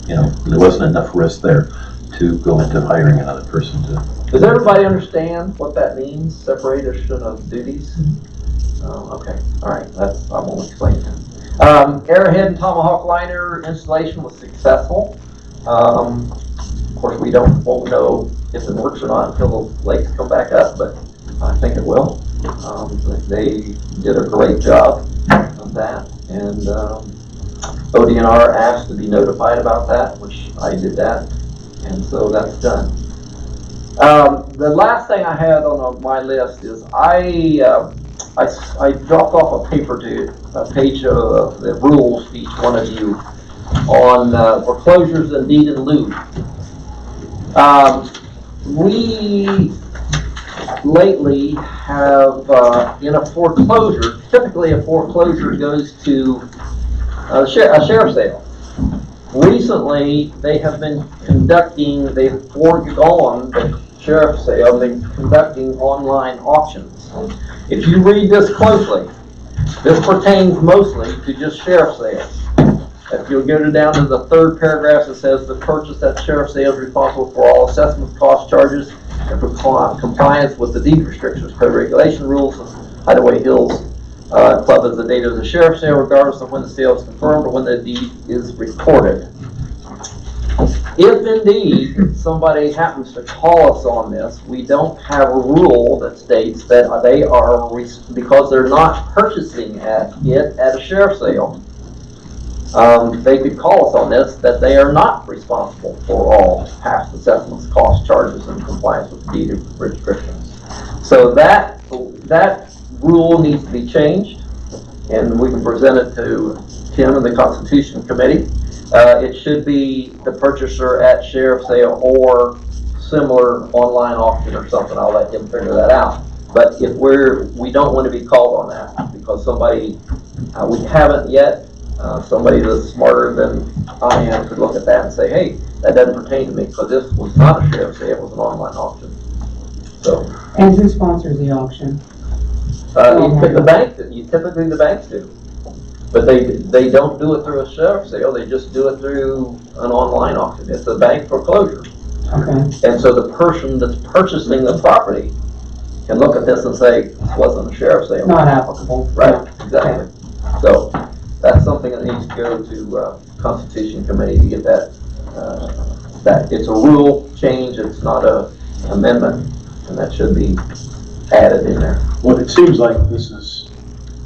There wasn't enough risk there to go into hiring another person to. Does everybody understand what that means, separation of duties? Okay, all right, I won't explain it. Arrowhead and Tomahawk liner installation was successful. Of course, we won't know if it works or not until the lakes come back up, but I think it will. They did a great job of that, and ODNR asked to be notified about that, which I did that, and so that's done. The last thing I had on my list is I dropped off a page of the rules to each one of you on foreclosures and deed in lieu. We lately have, in a foreclosure, typically a foreclosure goes to a sheriff's sale. Recently, they have been they've foregone the sheriff's sale, they've been conducting online auctions. If you read this closely, This pertains mostly to just sheriff sales. If you'll go down to the third paragraph, it says the purchase at sheriff sale is responsible for all assessment cost charges and for compliance with the deed restrictions, code regulation rules of Hideaway Hills Club as the date of the sheriff sale, regardless of when the sale is confirmed or when the deed is recorded. If indeed somebody happens to call us on this, we don't have a rule that states that they are, because they're not purchasing it at a sheriff's sale, they could call us on this, that they are not responsible for all past assessments, cost charges, and compliance with deed restrictions. So that rule needs to be changed, and we can present it to Tim and the Constitution Committee. It should be the purchaser at sheriff sale or similar online auction or something. I'll let him figure that out. But if we don't want to be called on that because somebody, we haven't yet, somebody that's smarter than I am could look at that and say, hey, that doesn't pertain to me because this was not a sheriff sale, it was an online auction. So. And who sponsors the auction? The bank, typically the banks do. But they don't do it through a sheriff sale, they just do it through an online auction. It's a bank foreclosure. Okay. And so the person that's purchasing the property can look at this and say, this wasn't a sheriff sale. Not applicable. Right, exactly. So that's something that needs to go to Constitution Committee to get that, that it's a rule change, it's not a amendment, and that should be added in there. Well, it seems like this is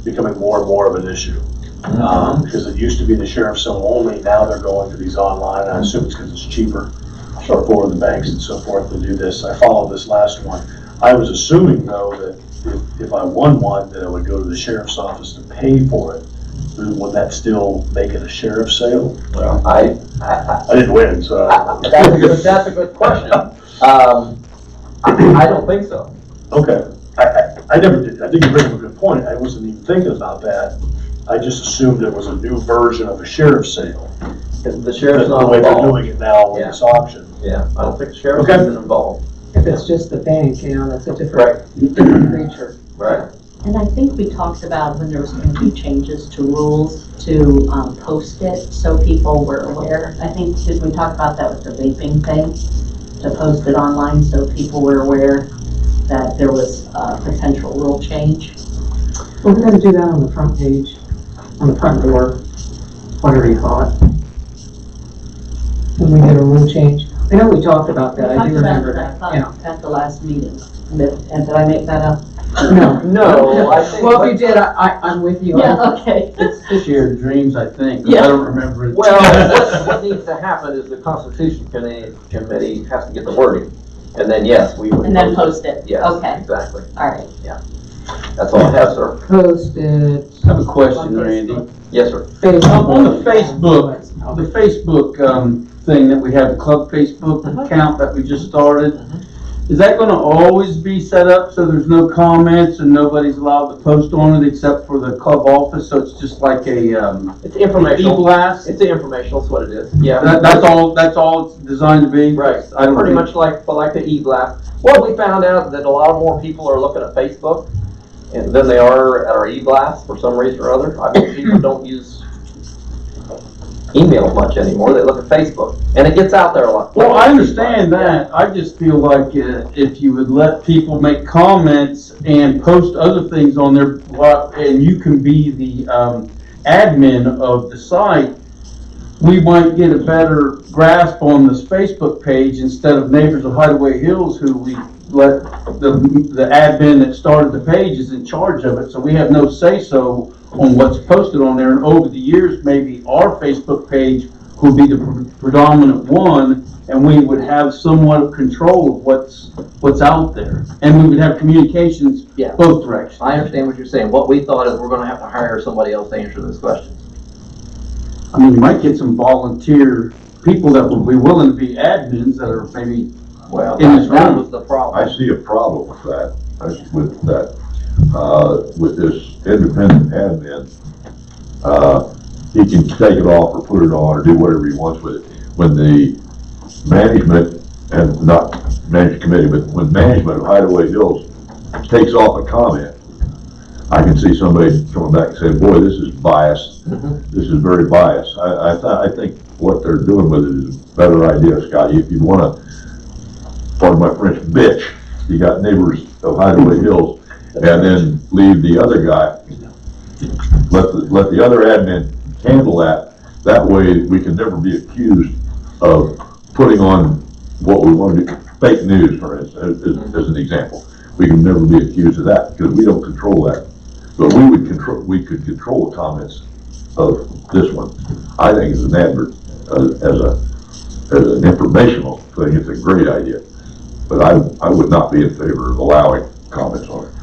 becoming more and more of an issue. Because it used to be the sheriff's sale only, now they're going to these online, I assume it's because it's cheaper for the banks and so forth to do this. I followed this last one. I was assuming though that if I won one, that I would go to the sheriff's office to pay for it. Would that still make it a sheriff's sale? Well, I didn't win, so. That's a good question. I don't think so. Okay, I never did, I think you bring up a good point, I wasn't even thinking about that. I just assumed it was a new version of a sheriff's sale. The sheriff's not The way they're involved. doing it now with this auction. Yeah, I don't think the sheriff's Okay. even involved. If it's just the bank, that's a different creature. Right. And I think we talked about when there was going to be changes to rules to post it so people were aware. I think, did we talk about that with the vaping thing? To post it online so people were aware that there was a potential rule change? We're gonna do that on the front page, on the front door, whatever you call it. When we get a rule change. I know we talked about that, I do remember that, yeah. At the last meeting. And did I make that up? No, I think. Well, if you did, I'm with you. Yeah, okay. It's shared dreams, I think. Yeah. I don't remember it. Well, what needs to happen is the Constitution Committee has to get the wording. And then, yes, we would. And then post it? Yes, Okay, exactly. all right. That's all I have, sir. Post it. I have a question, Randy. Yes, sir. On the Facebook thing that we have, the club Facebook account that we just started, is that gonna always be set up so there's no comments and nobody's allowed to post on it except for the club office? So it's just like a, It's informational. e-blast? It's informational, that's what it is. Yeah. That's all it's designed to be? Right. I don't Pretty think- much like the e-blast. Well, we found out that a lot more people are looking at Facebook than they are at our e-blast for some reason or other. I mean, people don't use email much anymore. They look at Facebook, and it gets out there a lot. Well, I understand that. I just feel like if you would let people make comments and post other things on there, and you can be the admin of the site, we might get a better grasp on this Facebook page instead of Neighbors of Hideaway Hills, who we let the admin that started the page is in charge of it, so we have no say-so on what's posted on there. And over the years, maybe our Facebook page will be the predominant one, and we would have somewhat of control of what's out there, and we would have communications Yeah. both directions. I understand what you're saying. What we thought is we're going to have to hire somebody else to answer those questions. I mean, you might get some volunteer people that would be willing to be admins that are maybe Well, in this that room. was the problem. I see a problem with that, with this independent admin. He can take it off or put it on or do whatever he wants with it. When the management, and not management committee, but when management of Hideaway Hills takes off a comment, I can see somebody coming back and saying, boy, this is biased. This is very biased. I think what they're doing with it is a better idea, Scotty. If you wanna, pardon my French, bitch, you got neighbors of Hideaway Hills, and then leave the other guy, let the other admin handle that. That way, we can never be accused of putting on what we want to do, fake news, for instance, as an example. We can never be accused of that, because we don't control that. But we could control the comments of this one. I think as an advert, as an informational thing, it's a great idea. But I would not be in favor of allowing comments on it.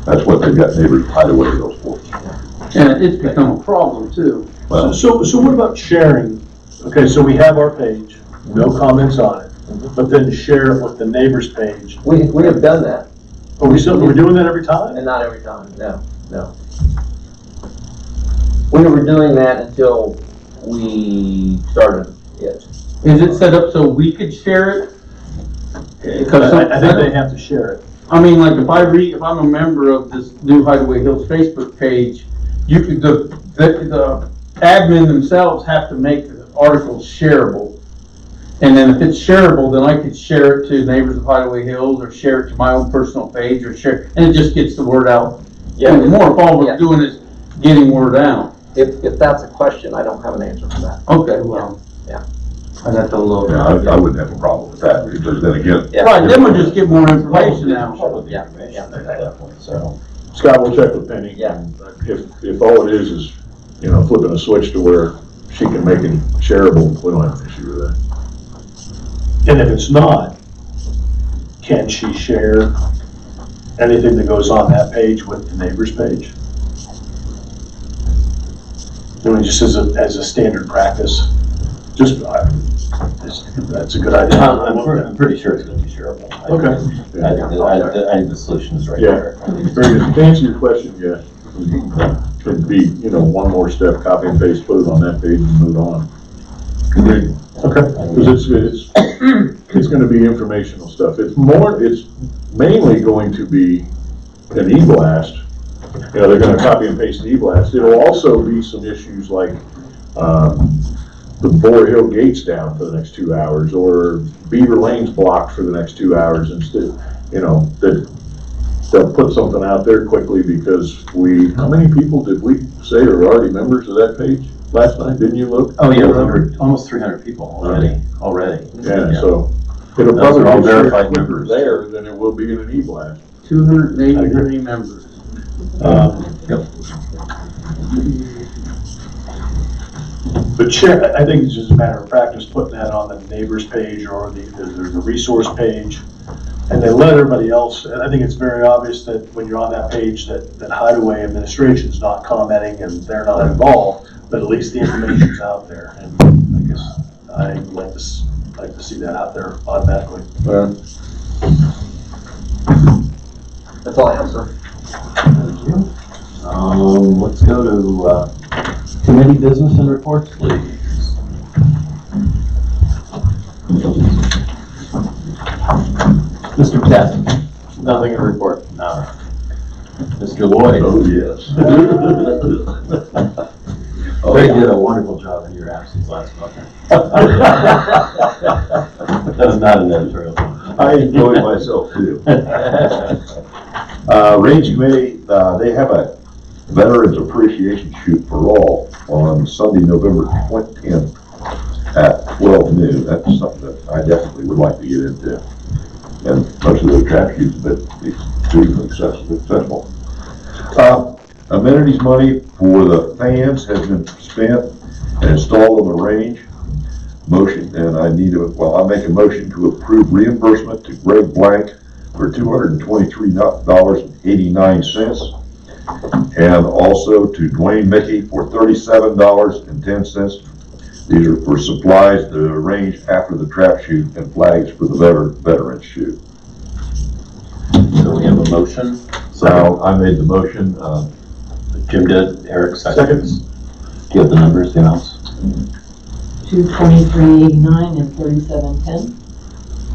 That's what they've got neighbors Hideaway Hills for. And it's become a problem too. Well, So what about sharing? Okay, so we have our page, no comments on it, but then share it with the neighbor's page. We have done that, We're doing that every time? and not every time, no. We were doing that until we started it. Is it set up so we could share it? Because I think they have to share it. I mean, like if I'm a member of this new Hideaway Hills Facebook page, you could, the admin themselves have to make the articles shareable. And then if it's shareable, then I could share it to neighbors of Hideaway Hills or share it to my own personal page or share, and it just gets the word out. Yeah. And more if all we're doing is getting word out. If that's a question, I don't have an answer for that. Okay, well. Yeah. I'd have to look. yeah, I wouldn't have a problem with that, because then again. Yeah. Right, then we'll just get more information out. Yeah. Definitely, so. Scott, we'll check with Penny. Yeah. If all it is, flipping a switch to where she can make it shareable, we don't have an issue with that. And if it's not, can she share anything that goes on that page with the neighbor's page? Just as a standard practice, that's a good idea. I'm pretty sure it's gonna be shareable. Okay. I think the solution is right Yeah. there. Very good. To answer your question, yeah, could be, one more step, copy and paste, put it on that page and move on. Okay. Because it's gonna be informational stuff. It's mainly going to be an e-blast. They're gonna copy and paste the e-blast. It'll also be some issues like, the Boar Hill gate's down for the next 2 hours, or Beaver Lane's blocked for the next 2 hours instead, that they'll put something out there quickly because how many people did we say are already members of that page last night? Didn't you look? Oh, yeah, almost 300 people already. Yeah, so it'll Those are all probably be verified quicker members. there than it will be in an e-blast. 283 members. Yep. But share, I think it's just a matter of practice, putting that on the neighbor's page or there's a resource page. And then let everybody else, and I think it's very obvious that when you're on that page that Hideaway administration's not commenting and they're not involved, but at least the information's out there. And I guess I would like to see that out there automatically. That's all I have, sir. Thank you. Let's go to, committee business and reports, please. Mr. Test. Nothing to report. All right. Mr. Lloyd. Oh, yes. Greg did a wonderful job in your absence last month. That was not an editorial. I enjoyed myself too. Range Committee, they have a Veterans Appreciation Shoot for All on Sunday, November 20th at 12 noon. That's something that I definitely would like to get into. And most of the trap shoots have been extremely successful. Amenities money for the fans has been spent and installed on the range. Motion, and I make a motion to approve reimbursement to Greg Blank for $223.89. And also to Dwayne Mickey for $37.10. These are for supplies to arrange after the trap shoot and flags for the veterans shoot. So we have a motion. So I made the motion. Jim did, Eric seconds. Do you have the numbers, the amounts? 223.89 and 37.10.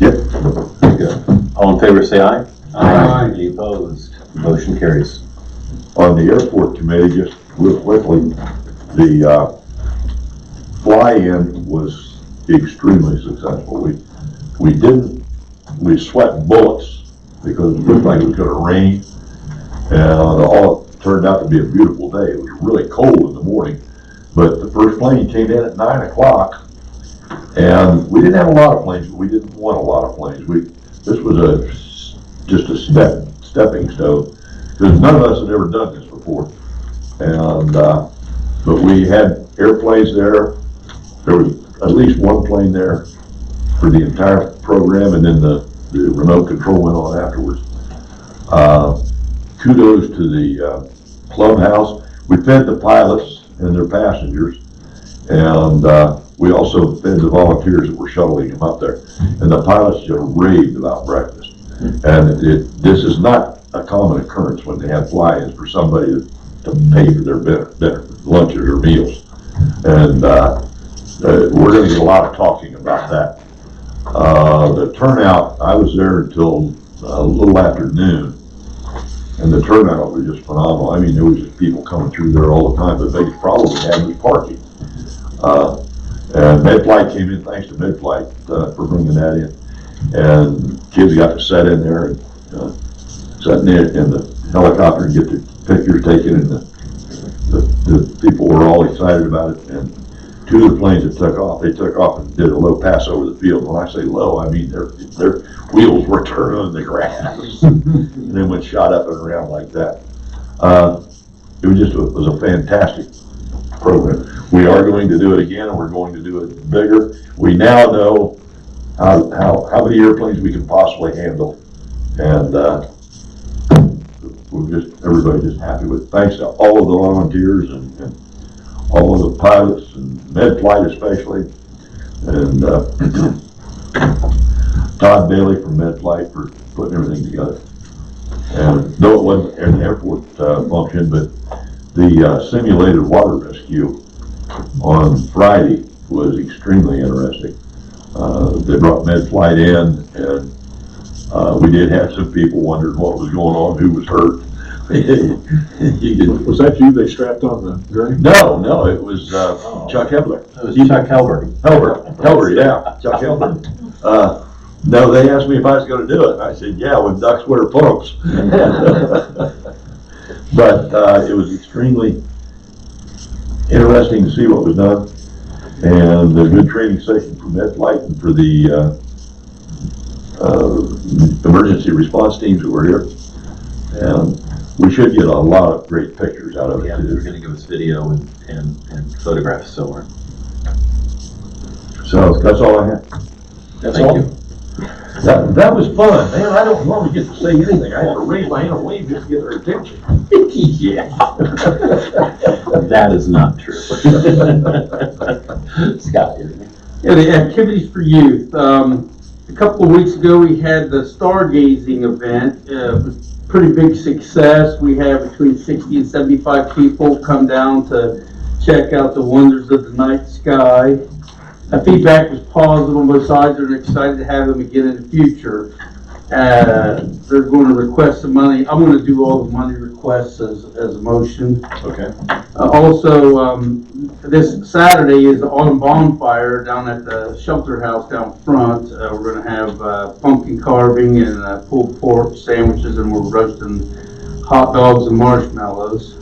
Yep. Very good. All in favor, say aye. Aye. Any opposed? Motion carries. on the airport committee, just real quickly, the fly-in was extremely successful. We sweat bullets because it looked like it was gonna rain, and all it turned out to be a beautiful day. It was really cold in the morning, but the first plane came in at 9 o'clock, and we didn't have a lot of planes, but we didn't want a lot of planes. This was just a stepping stone, because none of us had ever done this before. And, but we had airplanes there. There was at least one plane there for the entire program, and then the remote control went on afterwards. Kudos to the clubhouse. We fed the pilots and their passengers, and we also fed the volunteers that were shuttling them up there. And the pilots just raved about breakfast. And this is not a common occurrence when they have fly-ins for somebody to pay for their dinner, lunches or meals. And we're going to get a lot of talking about that. The turnout, I was there until a little after noon, and the turnout was just phenomenal. I mean, there was just people coming through there all the time. The biggest problem we had was parking. And MedFlight came in, thanks to MedFlight for bringing that in. And kids got to sit in there and sit in the helicopter and get their pictures taken, and the people were all excited about it. And two of the planes that took off, they took off and did a low pass over the field. When I say low, I mean their wheels were turning on the grass, and then went shot up and around like that. It was a fantastic program. We are going to do it again, and we're going to do it bigger. We now know how many airplanes we can possibly handle, and everybody's just happy with it. Thanks to all of the volunteers and all of the pilots and MedFlight especially, and Todd Bailey from MedFlight for putting everything together. And though it wasn't an airport function, but the simulated water rescue on Friday was extremely interesting. They brought MedFlight in, and we did have some people wondering what was going on, who was hurt. Was that you they strapped on the gurney? No, it was Chuck Hebler. It was Chuck Helberg. Helber, yeah, Chuck Helber. No, they asked me if I was going to do it. I said, yeah, when ducks wear pumps. But it was extremely interesting to see what was done, and a good training session for MedFlight and for the emergency response teams that were here. And we should get a lot of great pictures out of it. Yeah, they're going to give us video and photographs somewhere. So that's all I have. Thank you. That was fun, man. I don't normally get to say anything. I had to raise my hand and wave just to get their attention. Yeah. That is not true. Scott, Yeah, the activities for youth. A couple of weeks ago, we had the stargazing event. It was a pretty big success. We had between 60 and 75 people come down to check out the wonders of the night sky. The feedback was positive on both sides. They're excited to have them again in the future. They're going to request some money. I'm going to do all the money requests as a motion. Okay. Also, this Saturday is the autumn bonfire down at the shelter house down front. We're going to have pumpkin carving and pulled pork sandwiches, and we're roasting hot dogs and marshmallows.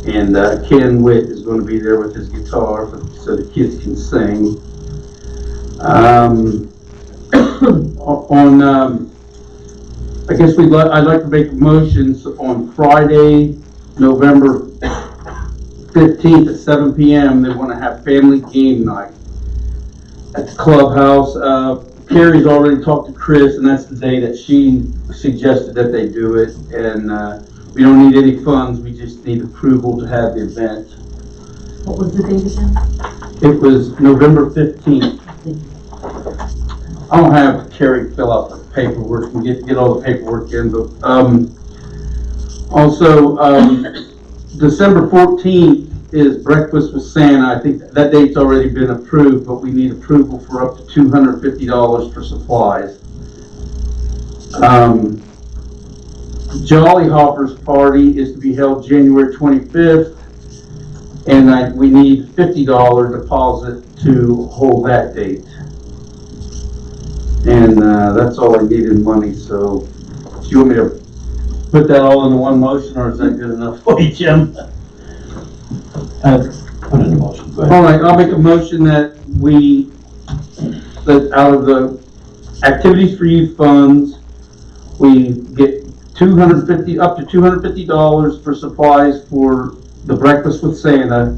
And Ken Witt is going to be there with his guitar so the kids can sing. I guess I'd like to make motions on Friday, November 15th at 7 p.m. They want to have family game night at the clubhouse. Carrie's already talked to Chris, and that's the day that she suggested that they do it. And we don't need any funds, we just need approval to have the event. What was the date again? It was November 15th. I don't have Carrie fill out the paperwork and get all the paperwork in, but also December 14th is Breakfast with Santa. I think that date's already been approved, but we need approval for up to $250 for supplies. Jolly Hoppers party is to be held January 25th, and we need $50 deposit to hold that date. And that's all I need in money, so do you want me to put that all into one motion, or is that good enough for you, Jim? Put in a motion, go ahead. All right, I'll make a motion that that out of the activities for youth funds, we get up to $250 for supplies for the breakfast with Santa,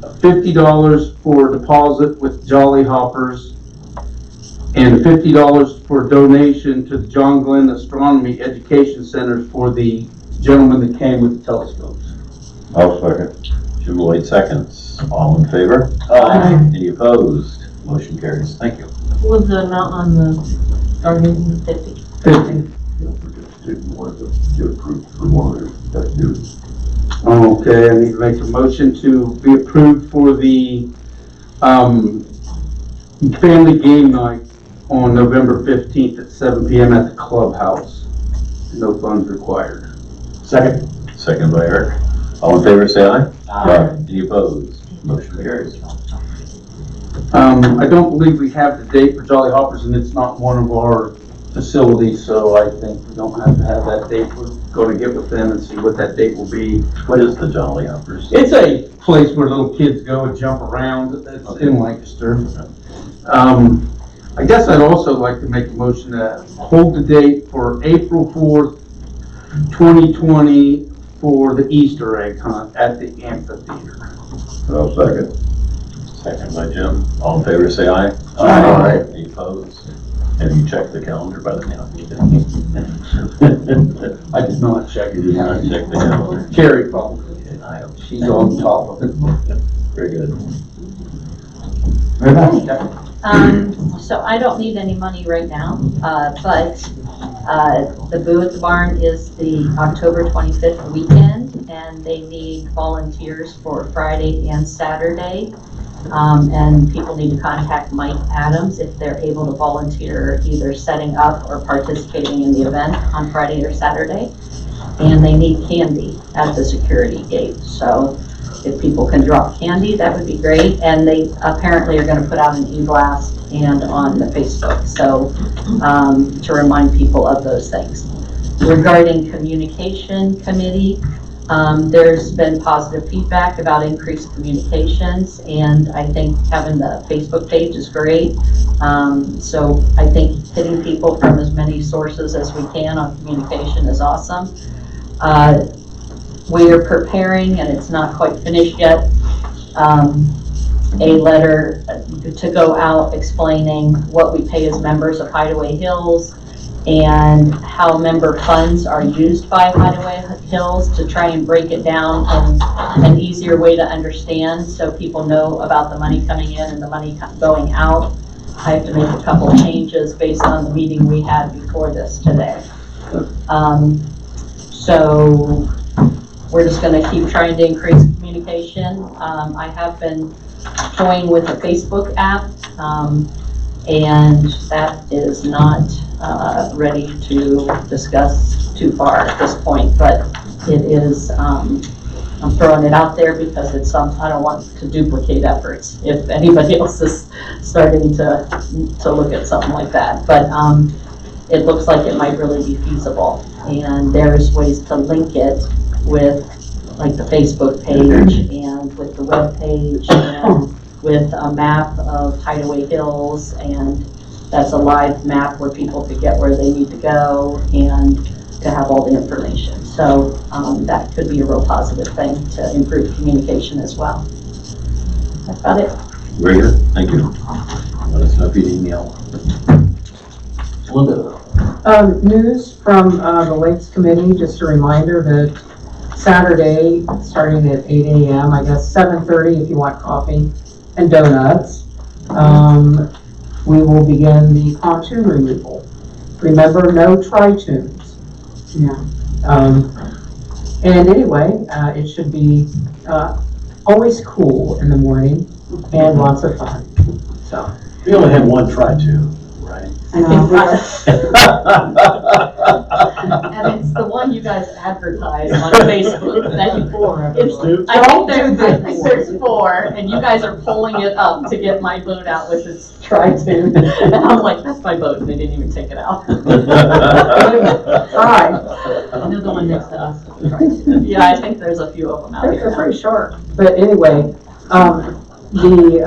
$50 for deposit with Jolly Hoppers, and $50 for donation to the John Glenn Astronomy Education Center for the gentleman that came with the telescopes. I'll second. Jim Lloyd seconds. All in favor? Aye. Any opposed? Motion carries. Thank you. What was the amount on the starting? 50. 50. Didn't want to get approved for one of their activities. Okay, I need to make a motion to be approved for the, family game night on November 15th at 7 PM at the clubhouse. No funds required. Second. Second by Eric. All in favor, say aye. Aye. Any opposed? Motion carries. I don't believe we have the date for Jolly Hoppers, and it's not one of our facilities, so I think we don't have to have that date. We're going to get with them and see what that date will be. What is the Jolly Hoppers? It's a place where little kids go and jump around. It's in Lancaster. I guess I'd also like to make a motion to hold the date for April 4th, 2020 for the Easter egg hunt at the amphitheater. I'll second. Second by Jim. All in favor, say aye. Aye. Any opposed? Have you checked the calendar by the now? I did not check You did not check the calendar. Carrie probably. Okay, I hope. She's on top of it. Very good. So I don't need any money right now, but the Boo at the Barn is the October 25th weekend, and they need volunteers for Friday and Saturday. And people need to contact Mike Adams if they're able to volunteer either setting up or participating in the event on Friday or Saturday. And they need candy at the security gate, so if people can drop candy, that would be great. And they apparently are gonna put out an e-blast and on the Facebook, so, to remind people of those things. Regarding communication committee, there's been positive feedback about increased communications, and I think having the Facebook page is great. So I think hitting people from as many sources as we can on communication is awesome. We are preparing, and it's not quite finished yet, a letter to go out explaining what we pay as members of Hideaway Hills and how member funds are used by Hideaway Hills, to try and break it down in an easier way to understand so people know about the money coming in and the money going out. I have to make a couple changes based on the meeting we had before this today. So we're just gonna keep trying to increase communication. I have been toying with a Facebook app, and that is not ready to discuss too far at this point, but it is, I'm throwing it out there because it's I don't want to duplicate efforts if anybody else is starting to look at something like that. But it looks like it might really be feasible, and there's ways to link it with like the Facebook page and with the web page and with a map of Hideaway Hills, and that's a live map where people could get where they need to go and to have all the information. So that could be a real positive thing to improve communication as well. That's about it. Very good. Thank you. Let us know if you need any help. Linda. News from the Lakes Committee, just a reminder that Saturday, starting at 8 a.m., I guess 7:30 if you want coffee and donuts, we will begin the pontoon removal. Remember, no tri-tunes. Yeah. And anyway, it should be always cool in the morning and lots of fun. So. We only had one try to, right? I know, And it's the one you guys advertise on Facebook. I think there's 4, and you guys are pulling it up to get my boat out with its tri-tune. And I'm like, that's my boat, and they didn't even take it out. Try. And they're the one next to us. Yeah, I think there's a few of them out They're here. pretty sharp. But anyway, the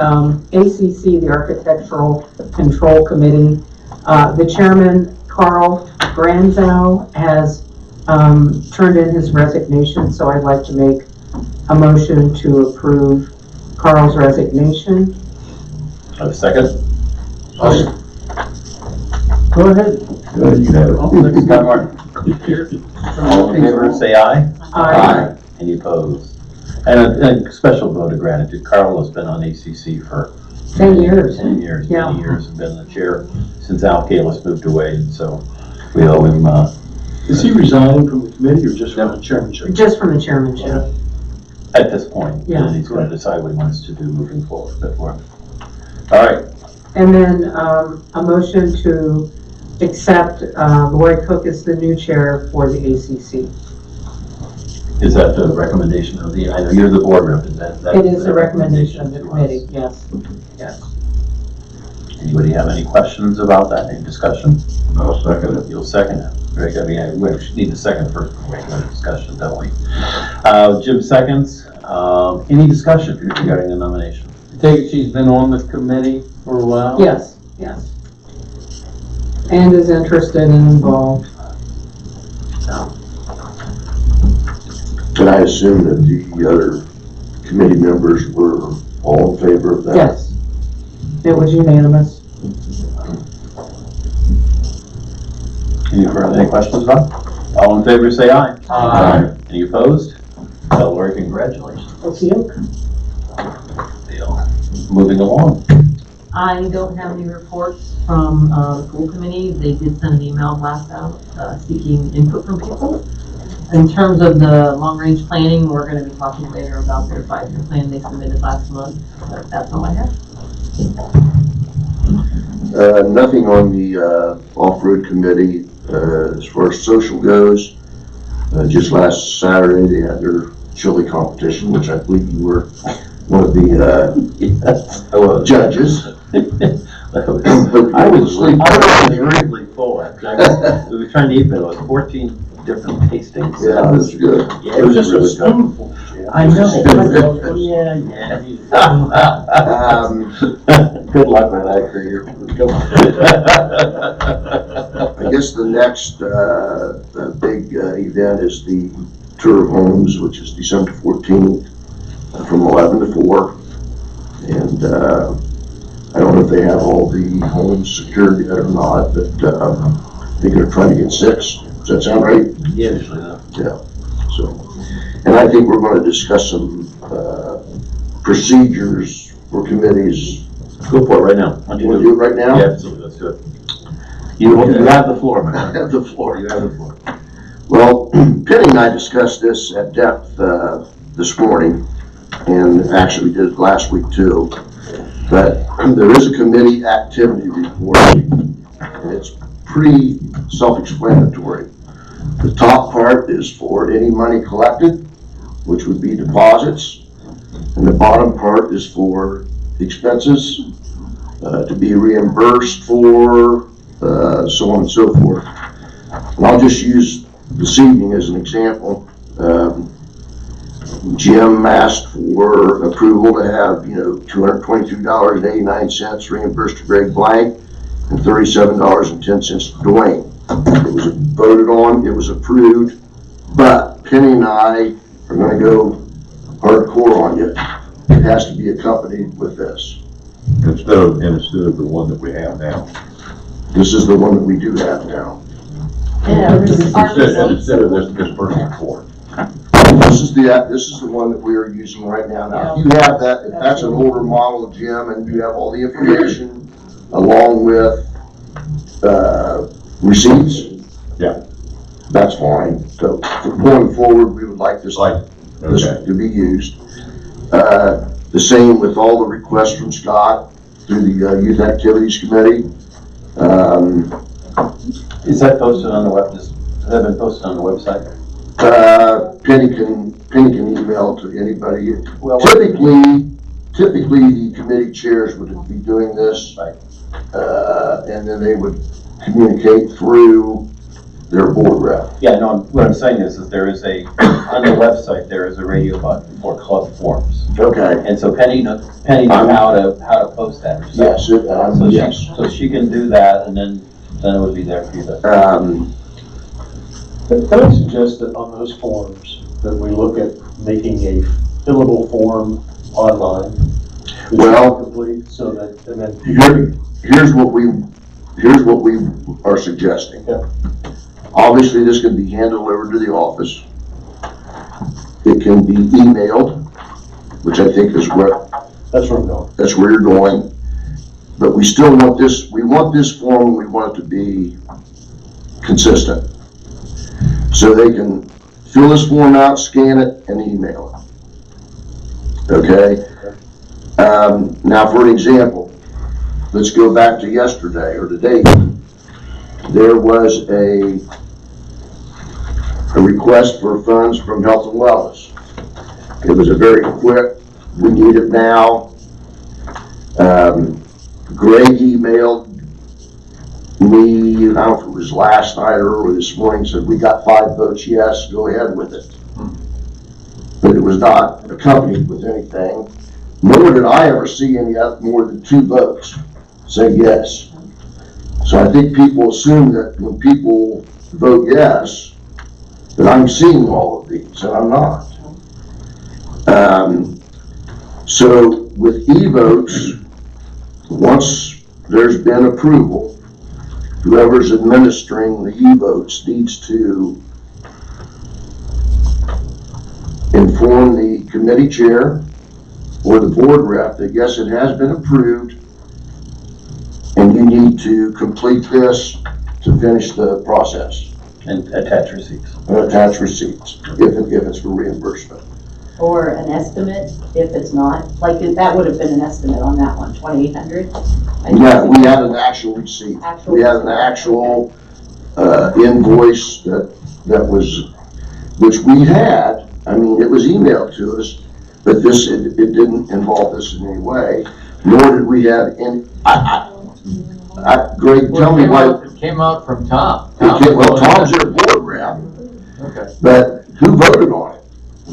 ACC, the Architectural Control Committee, the chairman, Carl Granzow, has turned in his resignation, so I'd like to make a motion to approve Carl's resignation. A second? Go ahead. You can have it. Scott Martin. All in favor, say aye. Any opposed? And a special vote of gratitude. Carl has been on ACC for 10 years. 10 years, Yeah. many years, and been the chair since Al Kalis moved away, and so we owe him, Is he resigning from the committee or just from the chairmanship? Just from the chairmanship. at this point. Yeah. And he's gonna decide what he wants to do moving forward, but we're, all right. And then a motion to accept Lori Cook as the new chair for the ACC. Is that the recommendation of I know you're the board rep, is that? It is a recommendation of the to us? committee, yes. Yes. Anybody have any questions about that, any discussion? I'll second it. You'll second it. Very good. We need a second for regular discussion, don't we? Jim seconds. Any discussion regarding the nomination? I take it she's been on the committee for a while? Yes, yes. And is interested and involved. Can I assume that the other committee members were all in favor of that? Yes. It was unanimous. Any questions about it? All in favor, say aye. Aye. Any opposed? Tell Lori, congratulations. Okay. Deal. Moving along. I don't have any reports from the pool committee. They did send an email blast out seeking input from people. In terms of the long-range planning, we're going to be talking later about their 5-year plan they submitted last month. But that's all I have. Nothing on the off-road committee as far as social goes. Just last Saturday, they had their chili competition, which I believe you were one of the judges. I was asleep. I was really full. We were trying to eat, but it was 14 different tastings. Yeah, it was good. Yeah, it was just a really good. spoonful. I know. Yeah. Good luck with that career. I guess the next big event is the Tour of Homes, which is December 14th from 11 to 4. And I don't know if they have all the homes secured yet or not, but they're going to try to get 6. Does that sound right? Yeah, usually though. Yeah. So, and I think we're going to discuss some procedures for committees. Go for it right now. Do you want to do it right now? Yeah, absolutely, let's do it. You have the floor, I man. have the floor. You have the floor. Well, Penny and I discussed this at depth this morning, and actually we did it last week too. But there is a committee activity report, and it's pretty self-explanatory. The top part is for any money collected, which would be deposits, and the bottom part is for expenses to be reimbursed for, so on and so forth. And I'll just use this evening as an example. Jim asked for approval to have, $222.89 reimbursed to Greg Blank and $37.10 to Dwayne. It was voted on, it was approved, but Penny and I are gonna go hardcore on you. It has to be accompanied with this. Instead of the one that we have now. This is the one that we do have now. Instead of this first report. This is the one that we are using right now. Now, if you have that, if that's an older model of Jim and you have all the information along with, receipts. Yeah. That's fine. So going forward, we would like this Okay. to be used. The same with all the requests from Scott through the Youth Activities Committee. Is that posted on the web, this Has that been posted on the website? Penny can email to anybody. Well, Typically, the committee chairs would be doing this. Right. And then they would communicate through their board rep. Yeah, no, what I'm saying is there is on the website, there is a radio button for club forms. Okay. And so Penny knows how to post that herself. Yes, So she can do that, and then it would be there for you to. Can I suggest that on those forms, that we look at making a fillable form online? which Well- is complete, so that, and then. Here's what we are suggesting. Yeah. Obviously, this can be handed over to the office. It can be emailed, which I think is That's where I'm going. that's where you're going. But we still want this, we want this form, we want it to be consistent. So they can fill this form out, scan it, and email it. Okay? Now, for an example, let's go back to yesterday or today. There was a request for funds from Health and Wellness. It was a very quick, we need it now. Greg emailed me, I don't know if it was last night or early this morning, said we got 5 votes yes, go ahead with it. But it was not accompanied with anything, nor did I ever see any more than 2 votes say yes. So I think people assume that when people vote yes, that I'm seeing all of these, and I'm not. So with e-votes, once there's been approval, whoever's administering the e-votes needs to inform the committee chair or the board rep that yes, it has been approved, and you need to complete this to finish the process. And attach receipts. And attach receipts, if it's for reimbursement. Or an estimate, if it's not, like, that would have been an estimate on that one, 2,800? Yeah, we had an actual receipt. We had an actual invoice that was, which we had, I mean, it was emailed to us, but it didn't involve this in any way, nor did we have any, Greg, tell me why. It came out from Tom. Well, Tom's your board rep, Okay. but who voted on it?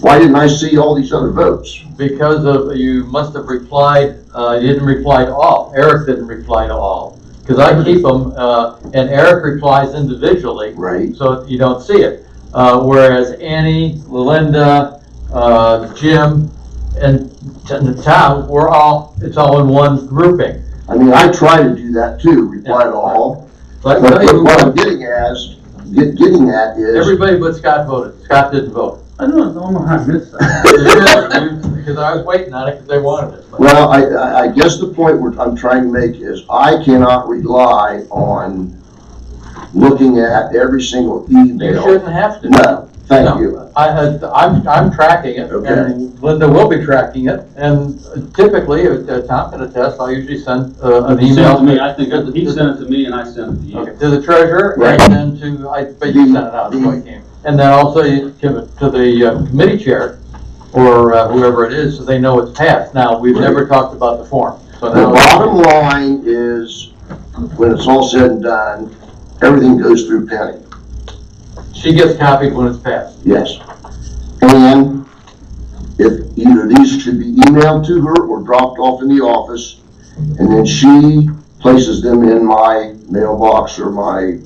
Why didn't I see all these other votes? Because you must have replied, you didn't reply to all. Eric didn't reply to all. Because I keep them, and Eric replies individually. Right. So you don't see it. Whereas Annie, Linda, Jim, and the town, it's all in one grouping. I mean, I try to do that too, reply to all, But but what I'm getting at is. everybody but Scott voted. Scott didn't vote. I don't know how I missed that. Because I was waiting on it because they wanted it. Well, I guess the point I'm trying to make is I cannot rely on looking at every single email. You shouldn't have to. No, thank No. you. I'm tracking it, Okay. and Linda will be tracking it, and typically, Tom can attest, I usually send an He sent email. it to me, I think, he sent it to me and I sent it to you. Okay, to the treasurer, Right. and then but you sent it out, that's why it came. And then also you give it to the committee chair, or whoever it is, so they know it's passed. Now, we've never talked about the form, so The now. bottom line is, when it's all said and done, everything goes through Penny. She gets copied when it's passed. Yes. And if either these should be emailed to her or dropped off in the office, and then she places them in my mailbox or my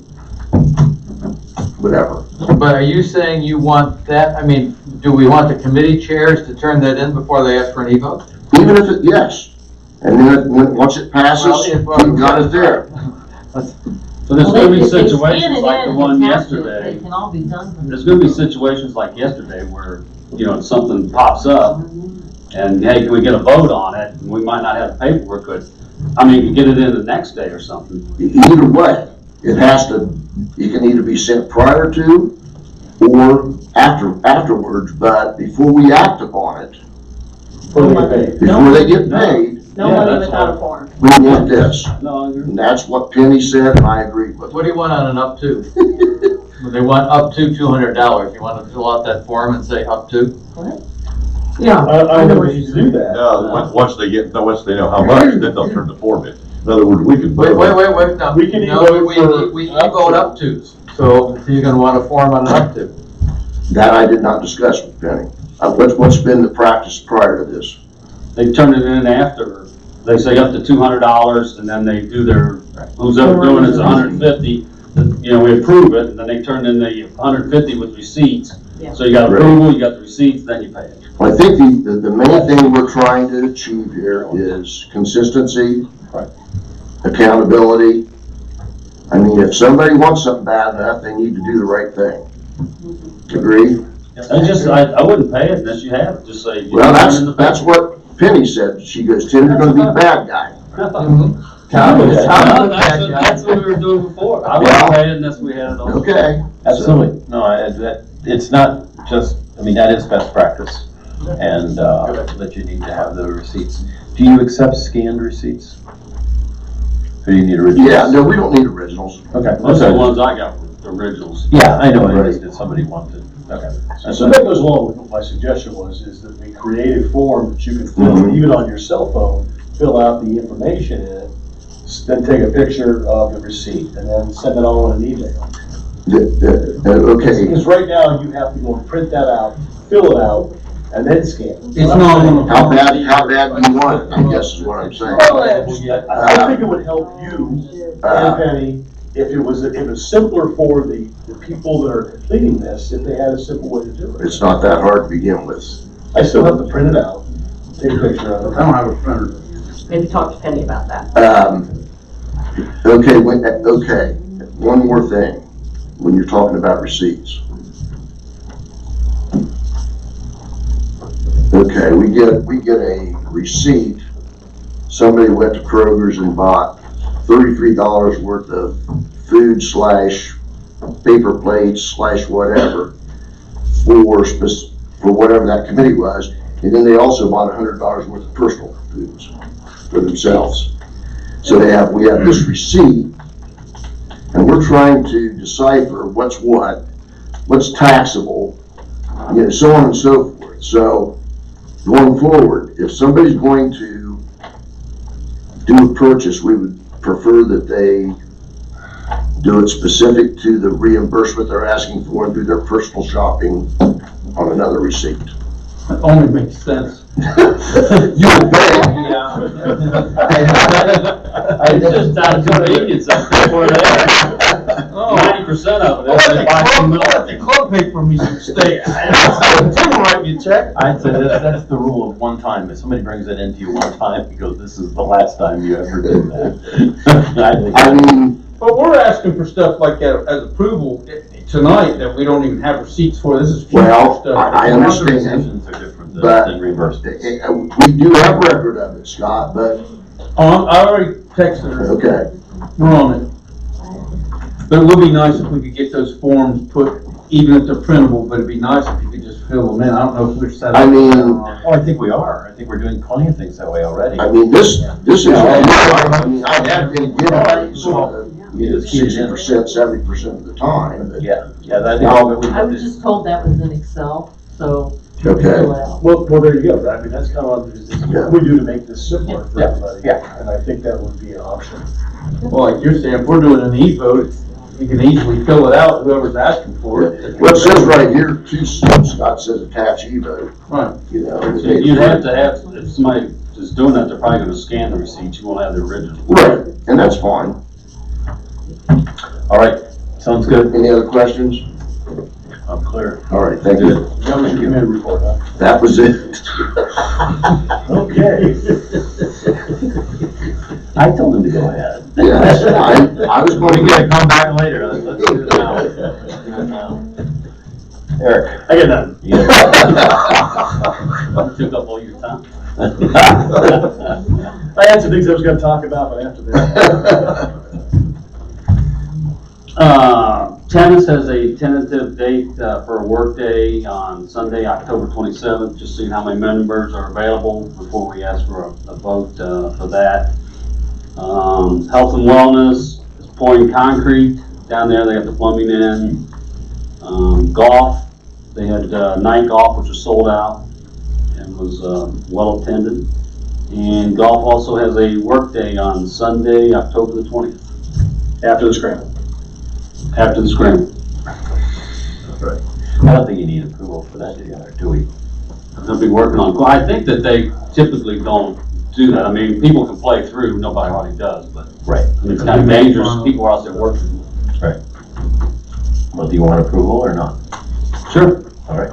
whatever. But are you saying you want that, I mean, do we want the committee chairs to turn that in before they ask for an e-vote? Even if yes. And then once it passes, Well, we've got it there. So there's gonna be If they scan situations it like the in, one attach it, yesterday. They can all be done. from There's gonna be situations like yesterday where, something pops up and, hey, can we get a vote on it? And we might not have the paperwork, but, you can get it in the next day or something. Either way, it can either be sent prior to or afterwards, but before we act upon it, Before they get paid. before they get paid, No Yeah, money that's without all. a form. we want this. No, I agree. And that's what Penny said, and I agreed with her. What do you want on an up to? they want up to $200. You want to fill out that form and say up to? Yeah. I know we used to do that. No, once they know how much, then they'll turn the form in. In other words, we can. Wait, no. We can No, vote we for vote up tos. So you're gonna want a form on an up to. That I did not discuss with Penny. What's been the practice prior to this? They turn it in after, they say up to $200, and then they do their, who's ever doing it's $150. You know, we approve it, and then they turn in the $150 with receipts. Yeah. So you got approval, you got the receipts, then you pay it. Well, I think the main thing we're trying to achieve here is consistency, Right. accountability. I mean, if somebody wants something bad enough, they need to do the right thing. Agree? I wouldn't pay it unless you have it, just say. Well, that's what Penny said. She goes, Tim, you're gonna be the bad guy. That's what we were doing before. I wouldn't pay it unless we had it on. Okay. Absolutely. No, it's not just, I mean, that is best practice. And, that you need to have the receipts. Do you accept scanned receipts? Or do you need originals? Yeah, no, we don't need originals. Okay. Most of the ones I got were the originals. Yeah, I know, it is, that somebody wanted, okay. So that goes along with what my suggestion is that we create a form that you can fill, even on your cell phone, fill out the information in it, then take a picture of the receipt, and then send it all in an email. Okay, Because right now, you have to go and print that out, fill it out, and then scan it. It's not. how bad do you want it, I guess is what I'm saying. I think it would help you and Penny if it was simpler for the people that are completing this, if they had a simple way to do it. It's not that hard to begin with. I still have to print it out, take a picture of it. I don't have a printer. Maybe talk to Penny about that. Okay, one more thing, when you're talking about receipts. Okay, we get a receipt, somebody went to Kroger's and bought $33 worth of food / paper plates / whatever for whatever that committee was, and then they also bought $100 worth of personal foods for themselves. So we have this receipt, and we're trying to decipher what's taxable, so on and so forth. So going forward, if somebody's going to do a purchase, we would prefer that they do it specific to the reimbursement they're asking for and do their personal shopping on another receipt. That only makes sense. You would pay. It's just out of convenience, I think, for that. 90% of it, they buy some milk. The club paid for me some steak. Someone write me a check. I'd say that's the rule of one time. If somebody brings it into you one time, you go, this is the last time you ever did that. I mean, But we're asking for stuff like that as approval tonight that we don't even have receipts for. This is future well, stuff. I understand, Decisions are different but than reimbursements. we do have record of it, Scott, but, I already texted her. okay. We're on it. But it would be nice if we could get those forms put, even if they're printable, but it'd be nice if you could just fill them in. I don't know if we're set up. I mean, Oh, I think we are. I think we're doing plenty of things that way already. I mean, this is, I mean, I have been getting these, You just keep it in. 60%, 70% of the time, but, Yeah, I think all that we I have was to. just told that was in Excel, so. okay. fill it out. Well, there you go. I mean, that's kind of what we do to make this simpler for Yeah, everybody. yeah. And I think that would be an option. Well, like you're saying, if we're doing an e-vote, you can easily fill it out, whoever's asking for it. Well, it says right here, Scott says attach e-vote, Right. So you'd have to have, if somebody is doing that, they're probably gonna scan the receipt, you won't have the original. Right, and that's fine. All right, sounds good. Any other questions? I'm clear. All right, thank you. Government committee report, huh? That was it. Okay. I told him to go ahead. Yes, I was going to We get, gotta come back later. Let's do it now. Let's do it now. Eric. I got none. You Took up all your time. I had some things I was gonna talk about, but after that. Tennis has a tentative date for a work day on Sunday, October 27th, just seeing how many members are available before we ask for a vote for that. Health and Wellness is pouring concrete down there, they got the plumbing in. Golf, they had night golf, which was sold out and was well attended. And golf also has a work day on Sunday, October the 20th, After the scramble. after the scramble. I don't think you need approval for that, do we? They'll be working on, I think that they typically don't do that. I mean, people can play through, nobody hardly does, but Right. I mean, it's kind of dangerous. People are out there working. Well, do you want approval or not? Sure. All right.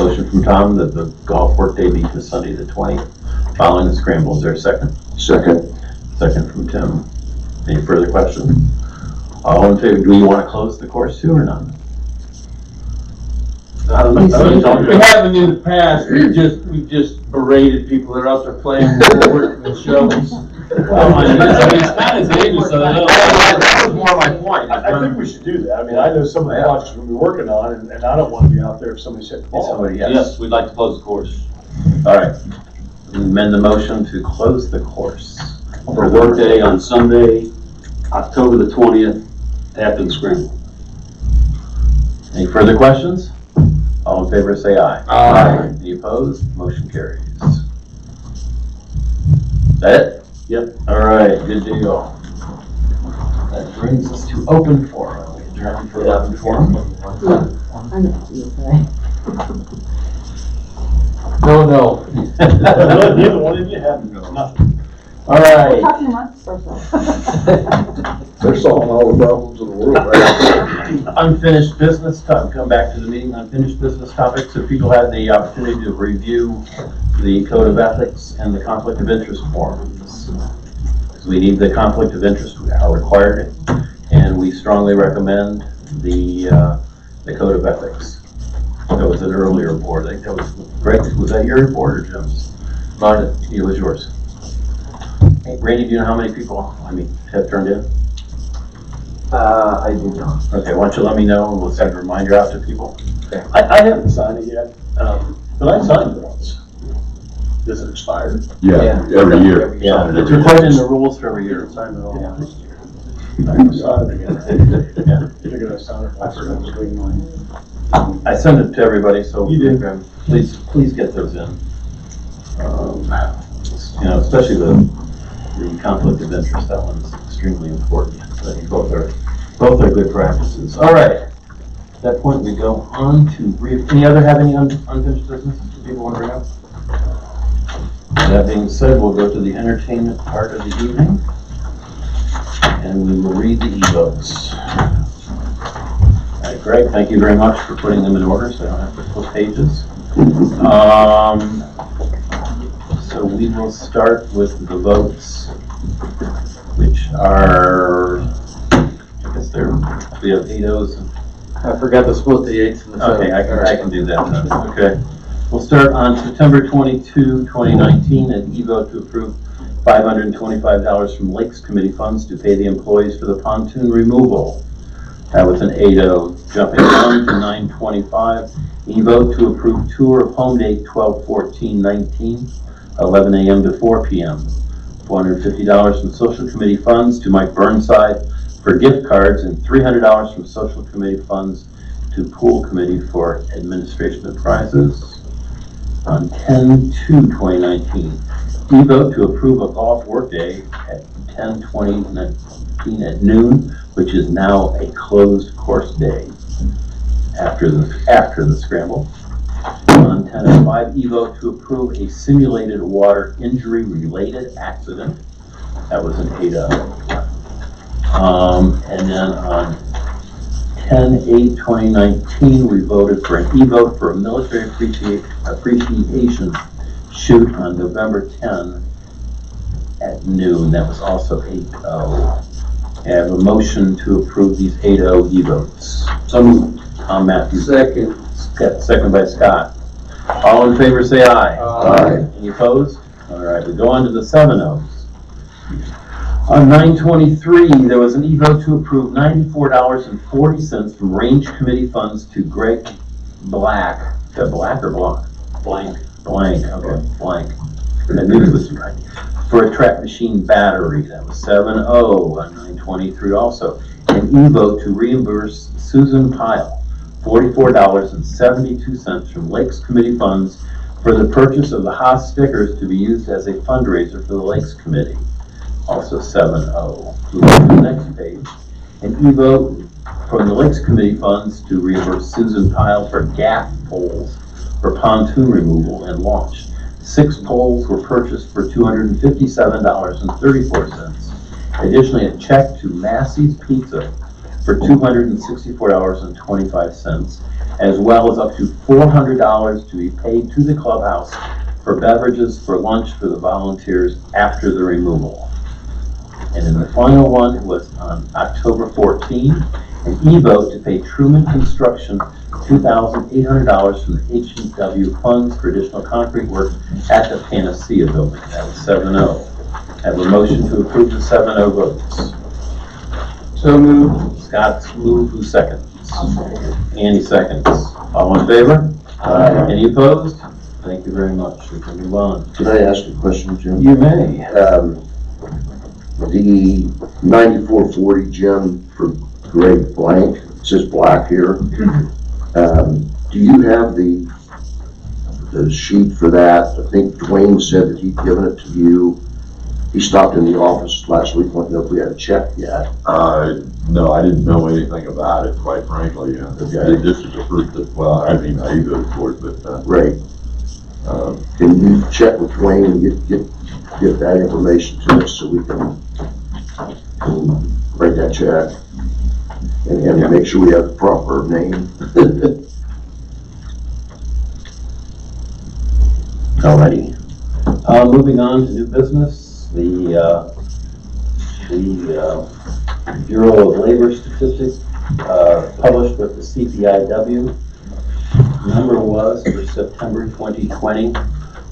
Motion from Tom that the golf workday be to Sunday the 20th, following the scramble. Is there a second? Second. Second from Tim. Any further questions? All in favor, do we want to close the course too or not? I don't know. We haven't in the past, we've just berated people that are out there playing with shovels. Well, I mean, it's kind of dangerous, so that was more my point. I think we should do that. I mean, I know some of the projects we'll be working on, and I don't want to be out there if somebody's hit the ball. Somebody, Yes, we'd like to close the course. All right. Amend the motion to close the course. For workday on Sunday, October the 20th, after the scramble. Any further questions? All in favor, say aye. Aye. Any opposed? Motion carries. That it? Yep. All right, good deal. That brings us to open forum. We adjourn for open forum. I know what you say. No. Neither one of you have nothing. All right. Talking amongst ourselves. They're solving all the problems in the world, right? Unfinished business, come back to the meeting, unfinished business topics. If people had the opportunity to review the code of ethics and the conflict of interest forms. Because we need the conflict of interest, we are required, and we strongly recommend the code of ethics. That was an earlier board. I think that was, Greg, was that your board or Jim's? Mine. It was yours. Hey, Randy, do you know how many people, have turned in? I do not. Okay, why don't you let me know, and we'll send a reminder out to people. I haven't signed it yet, but I signed it once. Does it expire? Yeah, every year. Yeah, it's recorded in the rules for every year. Signed it all Yeah. this year. I haven't signed it again. Yeah. Figured I signed it once, and I was waiting on I sent it to everybody, so You did. please get those in. Especially the conflict of interest, that one's extremely important. I think both are good practices. All right, at that point, we go on to have any unfinished business that people want to bring up? That being said, we'll go to the entertainment part of the evening, and we will read the e-books. All right, Greg, thank you very much for putting them in order, so I don't have to flip pages. So we will start with the votes, which are, I guess we have 8 O's. I forgot to split the 8s and the 7s. Okay, I can do that then. Okay. We'll start on September 22, 2019, an e-vote to approve $525 from Lakes Committee funds to pay the employees for the pontoon removal. That was an 8-0. Jumping on to 9/25, e-vote to approve tour of home date 12/14/19, 11 a.m. to 4 p.m. $450 from Social Committee funds to Mike Burnside for gift cards, and $300 from Social Committee funds to Pool Committee for administration of prizes. On 10/2/2019, e-vote to approve a golf workday at 10/20/19 at noon, which is now a closed course day after the scramble. On 10/5, e-vote to approve a simulated water injury related accident. That was an 8-0. And then on 10/8/2019, we voted for an e-vote for a military appreciation shoot on November 10 at noon. That was also 8-0. I have a motion to approve these 8-0 e-votes. So moved. Tom Matthews. Second. Second by Scott. All in favor, say aye. Aye. Any opposed? All right, we go on to the 7-0s. On 9/23, there was an e-vote to approve $94.40 from Range Committee funds to Greg Black. Is that Black or Blanc? Blank. Okay, Blank. I knew it was right. For a track machine battery. That was 7-0 on 9/23 also. An e-vote to reimburse Susan Pyle $44.72 from Lakes Committee funds for the purchase of the Haas stickers to be used as a fundraiser for the Lakes Committee. Also 7-0. Moving to the next page. An e-vote from the Lakes Committee funds to reimburse Susan Pyle for gaff poles for pontoon removal and launch. 6 poles were purchased for $257.34. Additionally, a check to Massey's Pizza for $264.25, as well as up to $400 to be paid to the clubhouse for beverages for lunch for the volunteers after the removal. And then the final one was on October 14, an e-vote to pay Truman Construction $2,800 from the HEW funds for additional concrete work at the Panacea building. That was 7-0. I have a motion to approve the 7-0 votes. So moved. Scott's moved, who seconds? Andy seconds. All in favor? Any opposed? Thank you very much. We can move on. Can I ask a question, Jim? You may. The 9440, Jim, for Greg Blank, it says black here. Do you have the sheet for that? I think Dwayne said that he'd given it to you. He stopped in the office last week, wanted to know if we had a check yet. No, I didn't know anything about it, quite frankly. This is the first, well, I mean, I either for it, but, Right. Can you check with Dwayne and get that information to us so we can write that check and make sure we have the proper name? Alrighty. Moving on to new business, the Bureau of Labor Statistics published what the CPIW number was for September 2020.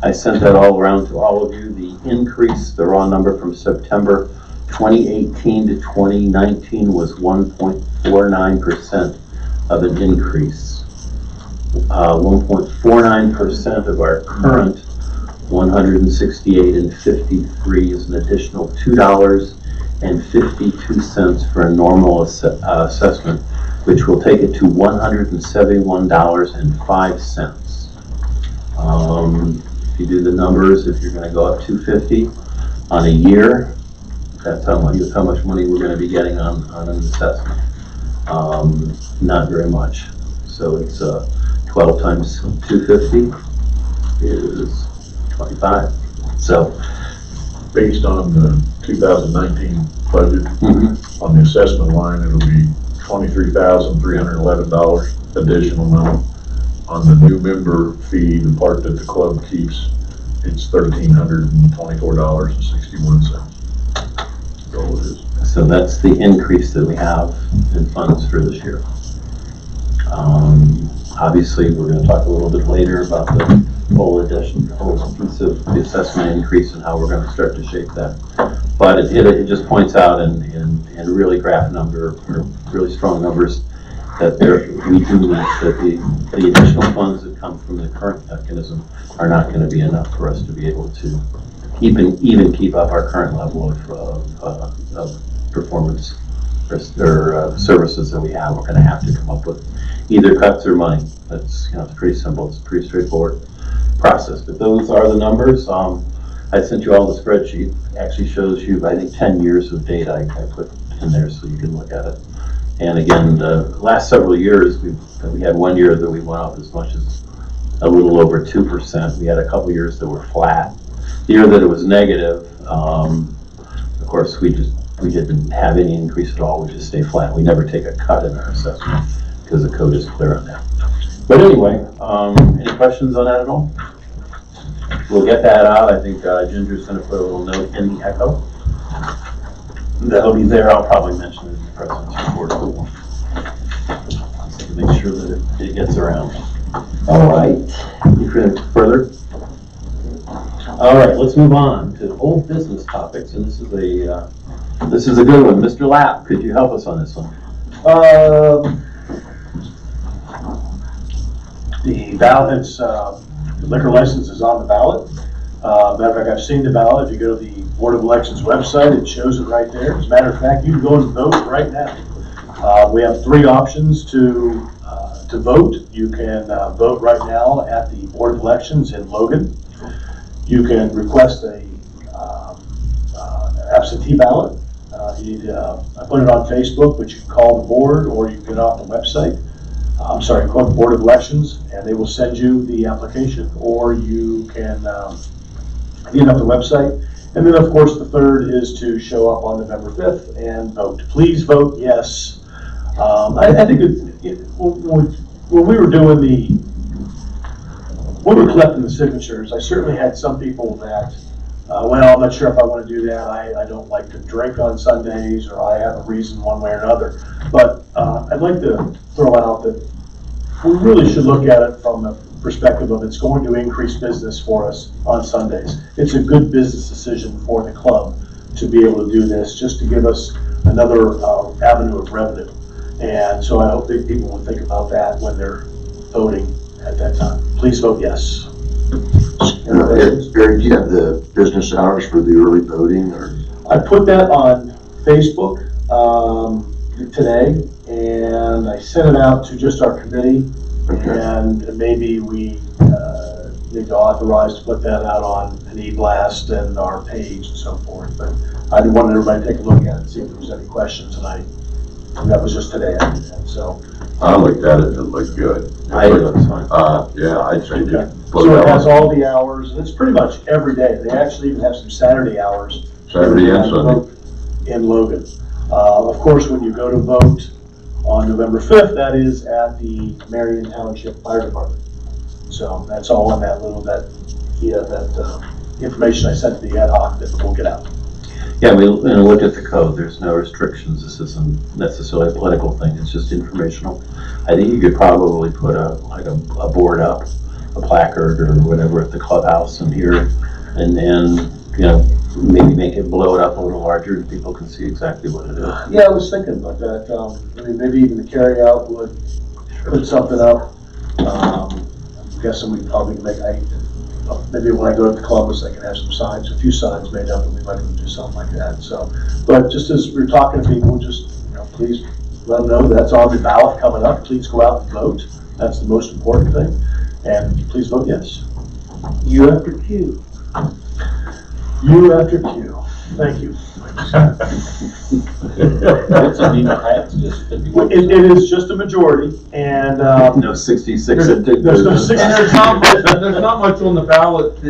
I sent that all around to all of you. The increase, the raw number from September 2018 to 2019 was 1.49% of an increase. 1.49% of our current 168.53 is an additional $2.52 for a normal assessment, which will take it to $171.05. If you do the numbers, if you're going to go up $250 on a year, that's how much money we're going to be getting on an assessment. Not very much. So it's 12 times 250 is 25. So Based on the 2019 budget, on the assessment line, it'll be $23,311 additional money. On the new member fee, the part that the club keeps, it's $1,324.61. So it is. So that's the increase that we have in funds for this year. Obviously, we're going to talk a little bit later about the whole piece of the assessment increase and how we're going to start to shape that. But it just points out in really graph number, or really strong numbers, that we do that the additional funds that come from the current mechanism are not going to be enough for us to be able to even keep up our current level of performance or services that we have. We're going to have to come up with either cuts or money. That's, it's pretty simple. It's a pretty straightforward process. But those are the numbers. I sent you all the spreadsheet. It actually shows you, I think, 10 years of data I put in there so you can look at it. And again, the last several years, we had one year that we went up as much as a little over 2%. We had a couple years that were flat. The year that it was negative, of course, we didn't have any increase at all. We just stay flat. We never take a cut in our assessment because the code is clear on that. But anyway, any questions on that at all? We'll get that out. I think Ginger's going to put a little note in the echo. That'll be there. I'll probably mention it in the president's report. So to make sure that it gets around. All right. You further? All right. Let's move on to old business topics, and this is a good one. Mr. Lapp, could you help us on this one? The ballot, the liquor license is on the ballot. Matter of fact, I've seen the ballot. If you go to the Board of Elections website, it shows it right there. As a matter of fact, you can go and vote right now. We have 3 options to to vote, you can vote right now at the Board of Elections in Logan. You can request a absentee ballot. I put it on Facebook, but you can call the board or you can get off the website. Call the Board of Elections, and they will send you the application, or you can get off the website. And then, of course, the third is to show up on November 5th and vote. Please vote yes. I think when we were doing when we were collecting the signatures, I certainly had some people that, well, I'm not sure if I want to do that. I don't like to drink on Sundays, or I have a reason one way or another. But I'd like to throw out that we really should look at it from the perspective of it's going to increase business for us on Sundays. It's a good business decision for the club to be able to do this, just to give us another avenue of revenue. And so I hope that people will think about that when they're voting at that time. Please vote yes. Eric, do you have the business hours for the early voting, or? I put that on Facebook today, and I sent it out to just our committee. Okay. And maybe we need to authorize to put that out on an e-blast and our page and so forth. But I wanted everybody to take a look at it and see if there was any questions, and that was just today I did that, so. I looked at it, it looked good. I think that's fine. Yeah, I'd say Okay. just put So it it has on all the hours, and it's pretty much every day. They actually even have some Saturday hours. Saturday and Sunday. In Logan. Of course, when you go to vote on November 5th, that is at the Marion Township Fire Department. So that's all in that little, that information I sent to the ad hoc that we'll get out. Yeah, we looked at the code. There's no restrictions. This isn't necessarily a political thing. It's just informational. I think you could probably put a board up, a placard or whatever at the clubhouse and here, and maybe make it, blow it up a little larger so people can see exactly what it is. Yeah, I was thinking about that. Maybe even the carryout would put something up. I'm guessing we probably can maybe when I go to the Columbus, I can have some signs, a few signs made up, and we might even do something like that. So, but just as we're talking to people, just please let them know that's on the ballot coming up. Please go out and vote. That's the most important thing. And please vote yes. U after Q. U after Q. Thank you. It is just a majority, and No 66. there's no 66. There's not much on the ballot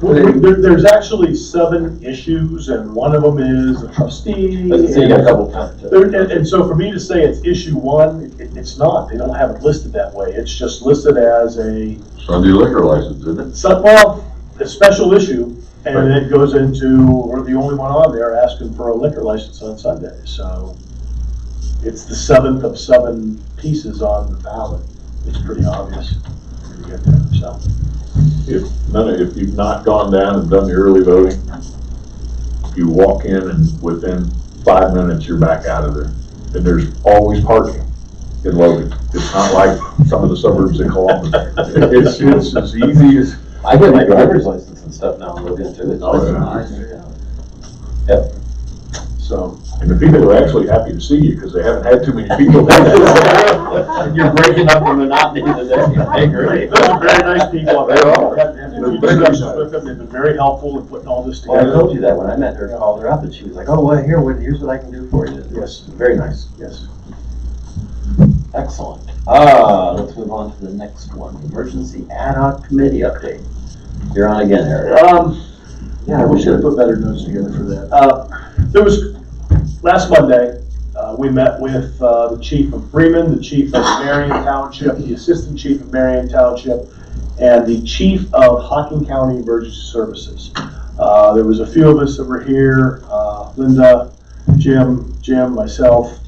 There's actually 7 issues, and one of them is a trustee. And so for me to say it's issue 1, it's not. They don't have it listed that way. It's just listed as a Sunday liquor license, isn't it? a special issue, and then it goes into, we're the only one on there asking for a liquor license on Sunday. So it's the 7th of 7 pieces on the ballot. It's pretty obvious when you get there. So. If you've not gone down and done the early voting, you walk in and within 5 minutes, you're back out of there. And there's always parking in Logan. It's not like some of the suburbs in Columbus. It's as easy as. I get my driver's license and stuff now in Logan too. It's nice. Yep. So. And the people are actually happy to see you because they haven't had too many people. You're breaking up the monotony today. Hey, great. They're very nice people. They are. They've been very helpful in putting all this Well, I together. told you that when I met her, called her up, and she was like, "Oh, well, here's what I can do for you." Yes. Very nice. Yes. Excellent. Let's move on to the next one. Emergency Ad Hoc Committee update. You're on again, Eric. Yeah, we should have put better notes together for that. There was, last Monday, we met with the chief of Bremen, the chief of Marion Township, the assistant chief of Marion Township, and the chief of Hocking County Emergency Services. There was a few of us that were here, Linda, Jim, myself,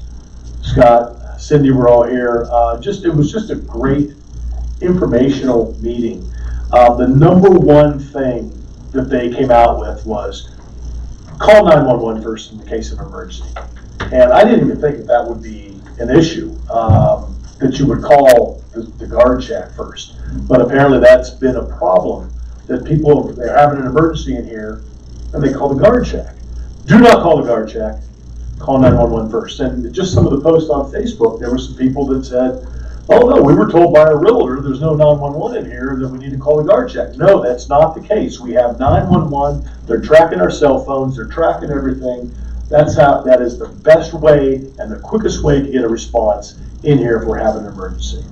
Scott, Cindy were all here. It was just a great informational meeting. The number one thing that they came out with was call 911 first in the case of emergency. And I didn't even think that would be an issue, that you would call the guard shack first. But apparently that's been a problem, that people, they're having an emergency in here and they call the guard shack. Do not call the guard shack, call 911 first. And just some of the posts on Facebook, there were some people that said, oh no, we were told by our realtor, there's no 911 in here, that we need to call the guard check. No, that's not the case. We have 911, they're tracking our cell phones, they're tracking everything. That is the best way and the quickest way to get a response in here if we're having an emergency.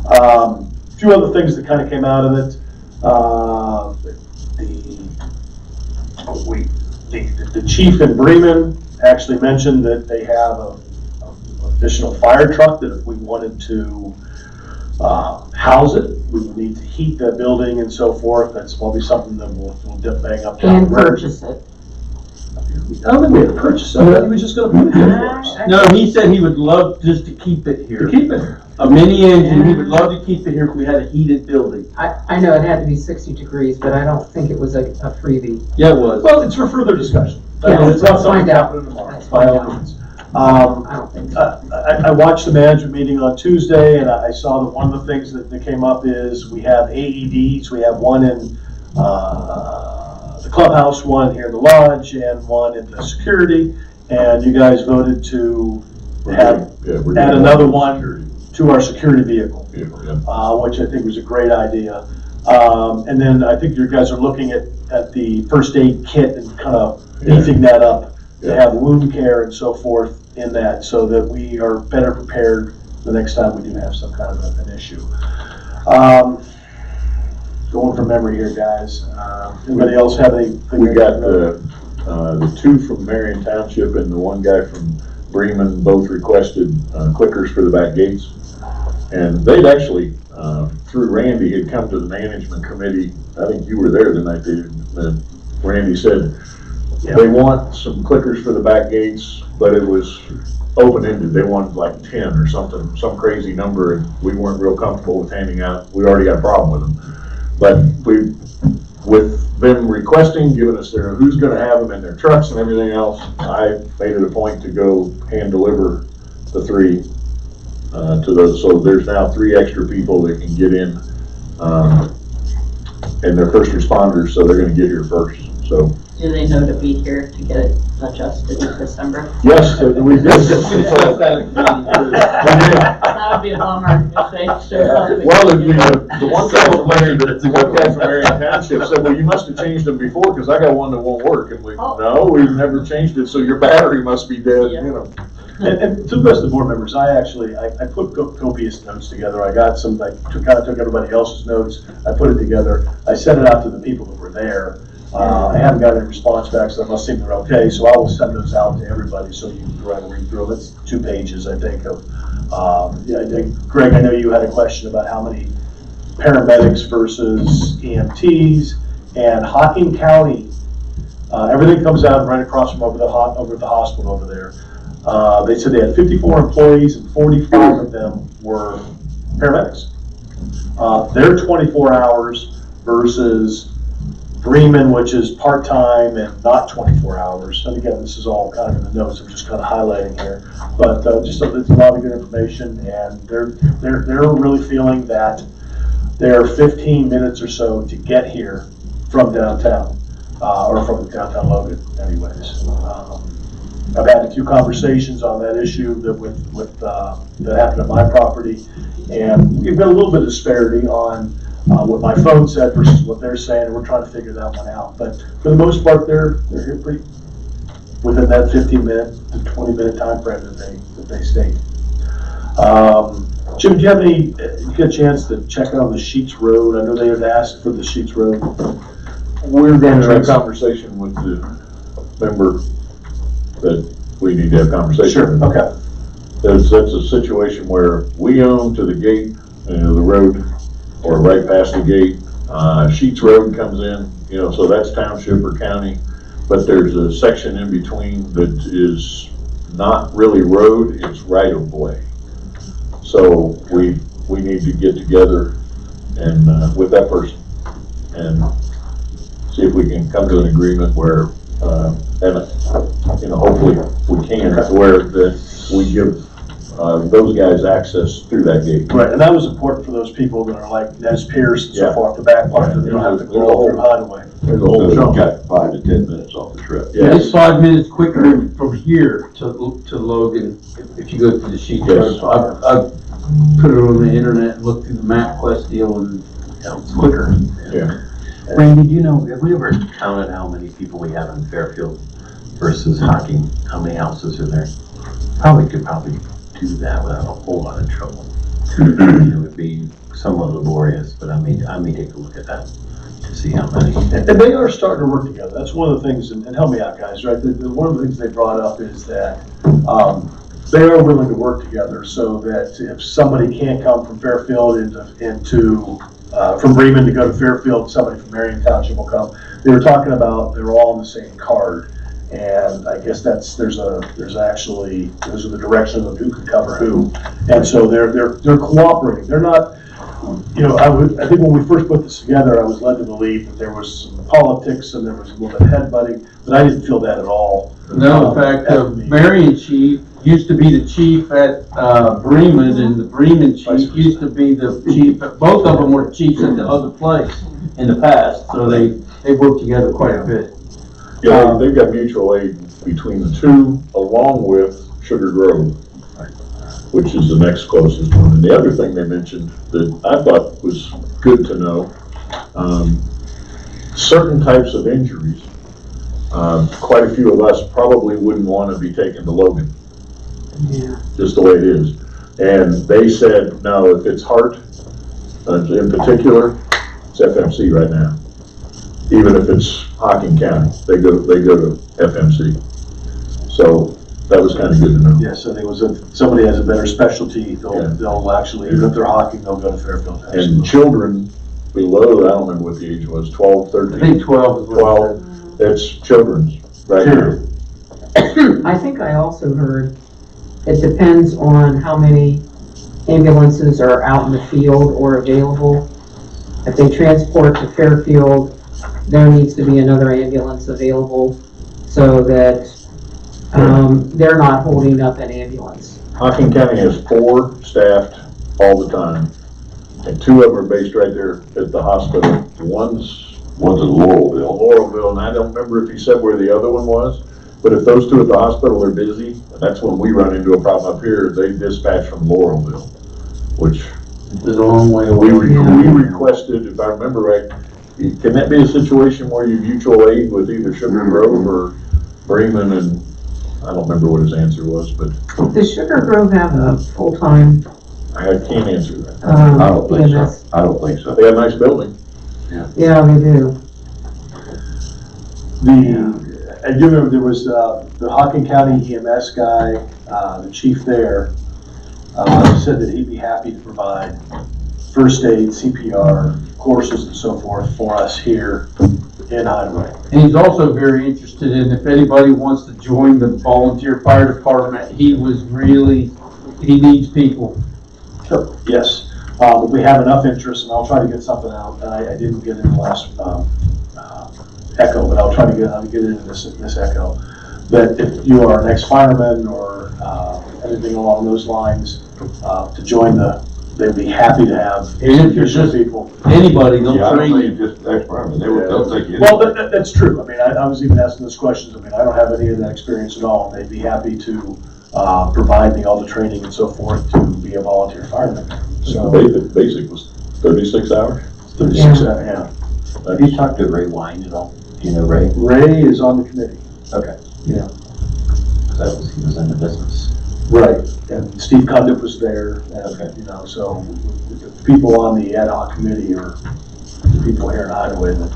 A few other things that kind of came out of it. The chief in Bremen actually mentioned that they have an additional fire truck that if we wanted to house it, we would need to heat the building and so forth. That's probably something that we'll bang up down And the road. purchase it. I don't think we had to purchase it. I thought he was just gonna put it here for us. No, he said he would love just to keep it here. To keep it here. A mini engine, he would love to keep it here if we had a heated building. I know it had to be 60 degrees, but I don't think it was a freebie. Yeah, it was. Well, it's for further discussion. Yeah, It's not let's something find out. happening tomorrow, Let's by find all out. means. I don't think so. I watched the management meeting on Tuesday, and I saw that one of the things that came up is we have AEDs. We have one in the clubhouse, one here in the lodge, and one in the security. And you guys voted to add another one to our security vehicle, which I think was a great idea. And then I think you guys are looking at the first aid kit and kind of beefing that up to have wound care and so forth in that, so that we are better prepared the next time we do have some kind of an issue. Going from memory here, guys. Anybody else have anything? We got the two from Marion Township and the one guy from Bremen both requested clickers for the back gates. And they'd actually, through Randy, had come to the management committee. I think you were there the night Randy said, they want some clickers for the back gates, but it was open-ended. They wanted like 10 or something, some crazy number, and we weren't real comfortable with handing out. We already got a problem with them. But with them requesting, giving us who's gonna have them in their trucks and everything else, I made it a point to go hand deliver the 3 to those. So there's now 3 extra people that can get in, and they're first responders, so they're gonna get here first, so. Do they know to be here to get it adjusted in December? Yes, we did. That would be a bummer if they showed up. Well, the one guy from Marion Township said, well, you must have changed them before, because I got one that won't work, and no, we've never changed it, so your battery must be dead, you know. And to the rest of the board members, I put copious notes together. I got some, I took everybody else's notes, I put it together, I sent it out to the people that were there. I haven't got any response back, so I must think they're okay, so I will send those out to everybody so you can go ahead and read through them. It's 2 pages, I think, of, Greg, I know you had a question about how many paramedics versus EMTs, and Hocking County, everything comes out right across from over at the hospital over there. They said they had 54 employees and 45 of them were paramedics. They're 24 hours versus Bremen, which is part-time and not 24 hours. And again, this is all kind of in the notes, I'm just kind of highlighting here. But just so it's a lot of good information, and they're really feeling that they're 15 minutes or so to get here from downtown, or from downtown Logan anyways. I've had a few conversations on that issue that happened at my property, and we've got a little bit of disparity on what my phone said versus what they're saying, and we're trying to figure that one out. But for the most part, they're here pretty within that 15-minute to 20-minute time frame that they state. Jim, do you have you get a chance to check out the Sheets Road? I know they had asked for the Sheets Road. We're going to have a conversation with the member that we need to have conversation Sure, with. okay. That's a situation where we own to the gate, the road, or right past the gate. Sheets Road comes in, so that's township or county, but there's a section in between that is not really road, it's right of way. So we need to get together and, with that person, and see if we can come to an agreement where, hopefully we can, where that we give those guys access through that gate. Right, and that was important for those people that are like Nez Pierce and so forth, the back part, that they don't have to go through highway. There's a whole So chunk. you've got 5 to 10 minutes off the trip. Yeah. It's 5 minutes quicker from here to Logan if you go through the Sheets Road. Yes. put it on the internet and look through the MapQuest deal and it's quicker. Yeah. Randy, do you know, have we ever counted how many people we have in Fairfield versus Hocking? How many houses are there? Probably could do that without a whole lot of trouble. It would be somewhat laborious, but I may take a look at that to see how many. And they are starting to work together. That's one of the things, and help me out, guys, right? One of the things they brought up is that they are willing to work together so that if somebody can't come from Fairfield from Bremen to go to Fairfield, somebody from Marion Township will come. They were talking about they're all on the same card. And I guess those are the directions of who can cover who. And so they're cooperating. They're not, I think when we first put this together, I was led to believe that there was some politics and there was a little bit of headbutting, but I didn't feel that at all. No, in fact, Marion chief used to be the chief at Bremen, and the Bremen chief used to be the chief, both of them were chiefs at the other place in the past, so they worked together quite a bit. Yeah, they've got mutual aid between the two, along with Sugar Grove, which is the next closest one. And the other thing they mentioned that I thought was good to know, certain types of injuries, quite a few of us probably wouldn't want to be taken to Logan. Yeah. Just the way it is. And they said, no, if it's heart, in particular, it's FMC right now. Even if it's Hocking County, they go to FMC. So that was kind of good to know. Yes, I think it was if somebody has a better specialty, they'll actually, even if they're Hocking, they'll go to Fairfield. And children below, I don't remember what the age was, 12, 13? I think 12 is what it said. It's children's right here. I think I also heard it depends on how many ambulances are out in the field or available. If they transport to Fairfield, there needs to be another ambulance available so that they're not holding up an ambulance. Hocking County has 4 staffed all the time, and 2 of them are based right there at the hospital. One's in Laurelville. And I don't remember if he said where the other one was, but if those 2 at the hospital are busy, that's when we run into a problem up here. They dispatch from Laurelville, which It's a long way away. we requested, if I remember right, can that be a situation where you mutual aid with either Sugar Grove or Bremen? And I don't remember what his answer was, but Does Sugar Grove have a full-time I can't answer that. I don't think EMS? so. I don't think so. They have a nice building. Yeah, they do. I do remember there was the Hocking County EMS guy, the chief there, said that he'd be happy to provide first aid, CPR, courses and so forth for us here in Hideaway. And he's also very interested in if anybody wants to join the volunteer fire department, he needs people. Sure. Yes, if we have enough interest, and I'll try to get something out, I didn't get in the last echo, but I'll try to get it in this echo, that if you are an ex-fireman or anything along those lines, to join they'd be happy to have And if you're just people. anybody, they'll Yeah, I don't train you. think just ex-firemen, they'll take you. Well, that's true. I mean, I was even asking those questions. I mean, I don't have any of that experience at all. They'd be happy to provide me all the training and so forth to be a volunteer fireman. So, Basic was 36 hours. 36, yeah. Have you talked to Ray Wine at all? Do you know Ray? Ray is on the committee. Okay. Yeah. He was in the business. Right. And Steve Cundiff was there. And, so the people on the ad hoc committee are the people here in Hideaway that.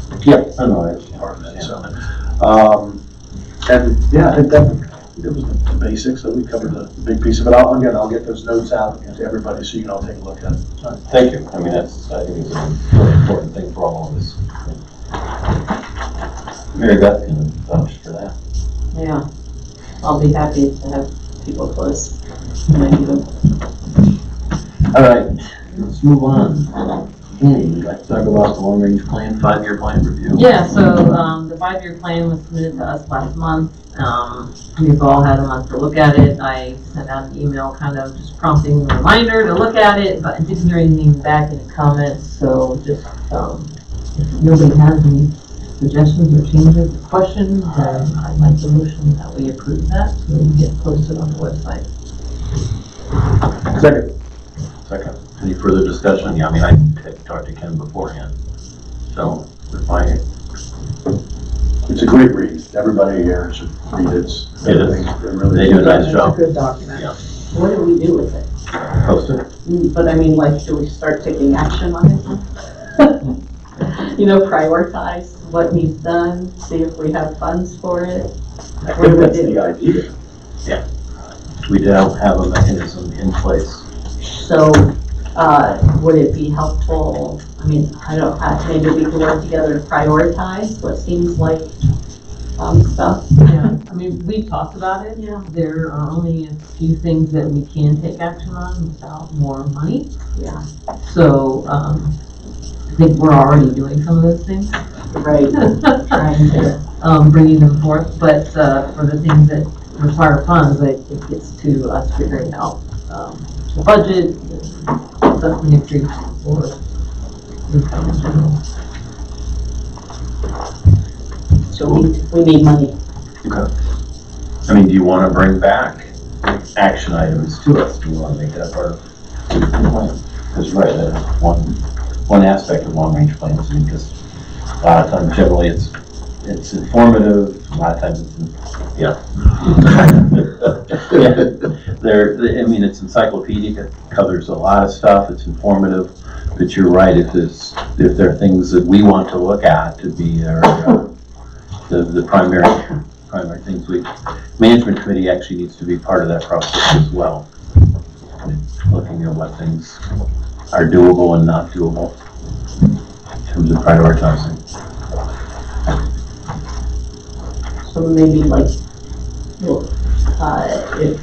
I know that. Part of that. So, and yeah, I think that was the basics, that we covered the big piece of it. I'll get those notes out to everybody so you can all take a look at it. Thank you. I mean, I think it's a really important thing for all of us. Mary Beth can vouch for that. Yeah, I'll be happy to have people close when I need them. All right, let's move on. Annie, would you like to talk about the long-range plan, 5-year plan review? Yeah, so the 5-year plan was submitted to us last month. We've all had a month to look at it. I sent out an email kind of just prompting a reminder to look at it, but I didn't hear anything back, any comments, so just if nobody has any suggestions or changes or questions, then I'd like the motion that we approve that so we can get posted on the website. Second. Second. Any further discussion? Yeah, I mean, I had talked to Ken beforehand, so if I, It's a great read. Everybody here should read it. It is. They really They do a nice It's job. a good document. Yeah. What do we do with it? Post it. But I mean, like, do we start taking action on it? You know, prioritize what needs done, see if we have funds for it. I What do think we that's do? the idea. We don't have a mechanism in place. So, would it be helpful, I mean, maybe we can work together to prioritize what seems like, stuff? Yeah, I mean, we've talked about it. Yeah. There are only a few things that we can take action on without more money. Yeah, So, I think we're already doing some of those things. right, trying to, Bringing them forth, but, for the things that require funds, it gets to us figuring out, the budget, assessment increase, or income in general. so we need money. Okay. I mean, do you want to bring back action items to us? Do you want to make that part of the plan? Because, right, that's one aspect of long-range plans, I mean, because a lot of times, generally, it's informative, a lot of times it's, yeah. I mean, it's encyclopedic, it covers a lot of stuff, it's informative, but you're right, if there are things that we want to look at to be the primary things management committee actually needs to be part of that process as well. Looking at what things are doable and not doable in terms of prioritizing. So maybe like, well, if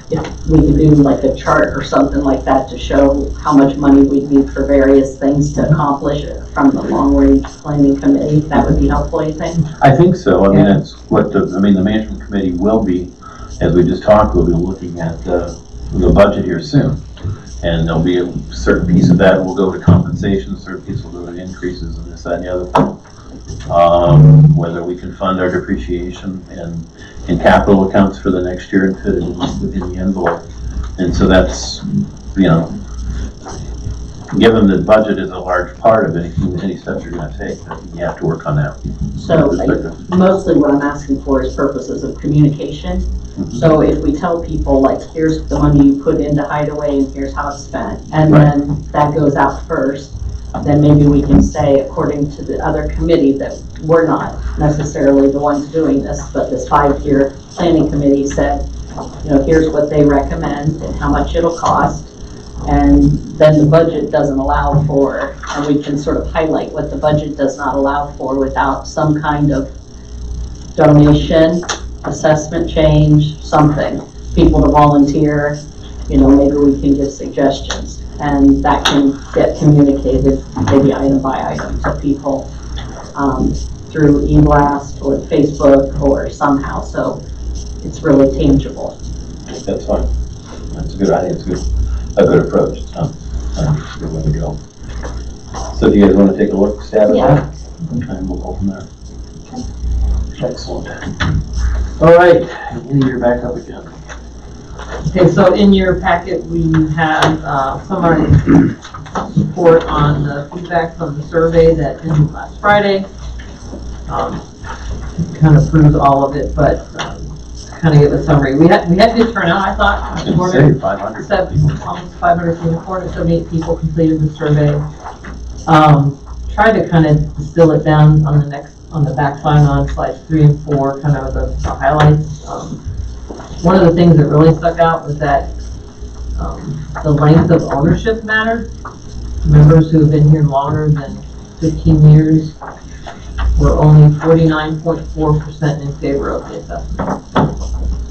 we could do like a chart or something like that to show how much money we'd need for various things to accomplish it from the long-range planning committee, that would be helpful, you think? I think so. I mean, that's what the management committee will be, as we just talked, we'll be looking at the budget here soon. And there'll be a certain piece of that will go to compensation, a certain piece will go to increases and this, that, and the other thing. Whether we can fund our depreciation and in capital accounts for the next year and fit it within the envelope. And so that's, given that budget is a large part of any steps you're gonna take, you have to work on that. So mostly what I'm asking for is purposes of communication. So if we tell people, like, here's the money you put into Hideaway and here's how it's spent, and then that goes out first, then maybe we can say, according to the other committee, that we're not necessarily the ones doing this, but this 5-year planning committee said, here's what they recommend and how much it'll cost. And then the budget doesn't allow for, and we can sort of highlight what the budget does not allow for without some kind of donation, assessment change, something. People to volunteer, maybe we can give suggestions. And that can get communicated, maybe item by item to people through e-blast or Facebook or somehow, so it's really tangible. That's fine. That's a good idea. It's a good approach. It's not a good way to go. So do you guys want to take a look, stab at that? And we'll go from there. Excellent. All right, Lee, you're back up again. Okay, so in your packet, we have summary report on the feedback from the survey that ended last Friday. Kind of proves all of it, but kind of give a summary. We had good turnout, I thought. Say 500. Almost 500 people, 478 people completed the survey. Try to kind of distill it down on the back line on slides 3 and 4, kind of the highlights. One of the things that really stuck out was that the length of ownership mattered. Members who have been here longer than 15 years were only 49.4% in favor of the assessment.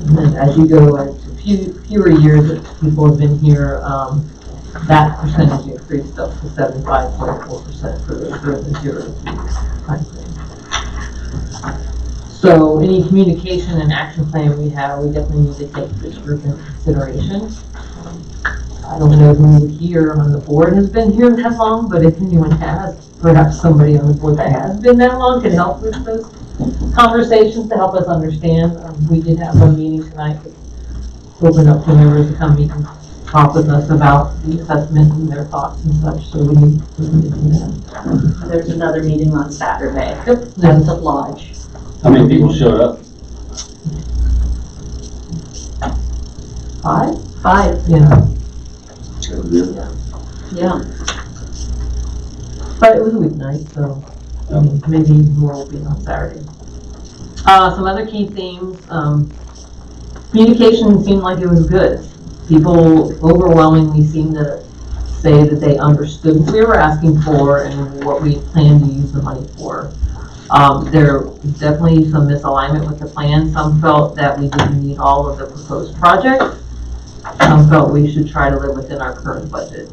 And then as you go into fewer years that people have been here, that percentage increased up to 75.4% for the 0 to 3 time frame. So any communication and action plan we have, we definitely need to take this group into consideration. I don't know who here on the board has been here that long, but if anyone has, perhaps somebody on the board that has been that long can help with those conversations to help us understand. We did have one meeting tonight that opened up to members to come meet and talk with us about the assessment and their thoughts and such, so we need to do that. There's another meeting on Saturday Yep. at the lodge. How many people showed up? 5? 5, Yeah, yeah. but it was a weeknight, so maybe more will be on Saturday. Some other key themes, communication seemed like it was good. People overwhelmingly seemed to say that they understood what we were asking for and what we planned to use the money for. There was definitely some misalignment with the plan. Some felt that we didn't need all of the proposed projects. Some felt we should try to live within our current budget.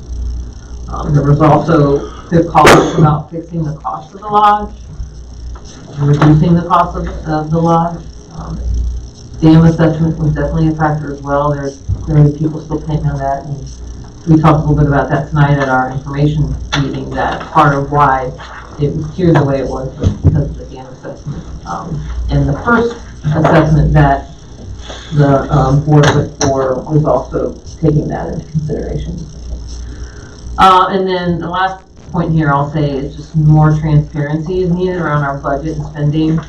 There was also good calls about fixing the cost of the lodge, reducing the cost of the lodge. Dam assessment was definitely a factor as well. There are people still paying on that, and we talked a little bit about that tonight at our information meeting, that part of why it was tiered the way it was because of the dam assessment. And the first assessment that the board went for was also taking that into consideration. And then the last point here I'll say is just more transparency is needed around our budget and spending.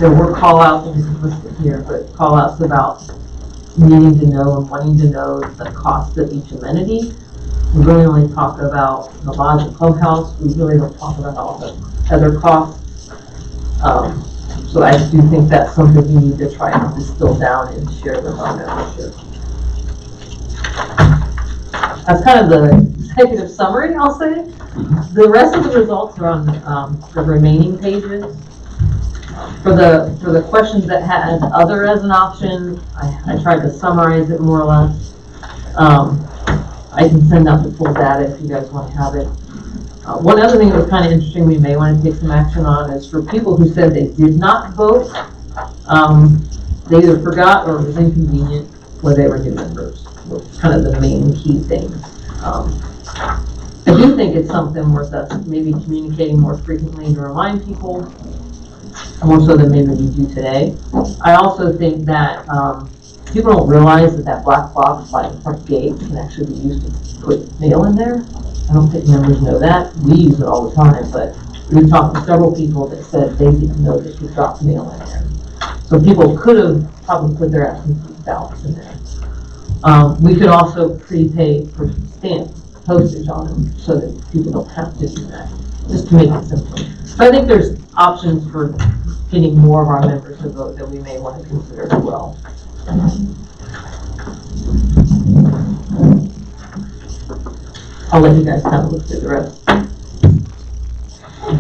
There were call-outs, and this is listed here, but call-outs about needing to know and wanting to know the cost of each amenity. We really only talk about the lodge and clubhouse. We really don't talk about all the other costs. So I do think that's something we need to try to distill down and share with our membership. That's kind of the executive summary, I'll say. The rest of the results are on the remaining pages. For the questions that had other as an option, I tried to summarize it more or less. I can send out the full data if you guys want to have it. One other thing that was kind of interesting we may want to take some action on is for people who said they did not vote, they either forgot or it was inconvenient or they were new members. Were kind of the main key things. I do think it's something worth us maybe communicating more frequently to remind people, more so than maybe we do today. I also think that people don't realize that that black box by the front gate can actually be used to put mail in there. I don't think members know that. We use it all the time, but we've talked to several people that said they didn't know that you dropped mail in there. So people could have probably put their absentee ballots in there. We could also prepay for stamp postage on them so that people don't have to do that, just to make it simple. So I think there's options for getting more of our members to vote that we may want to consider as well. I'll let you guys kind of look through the rest.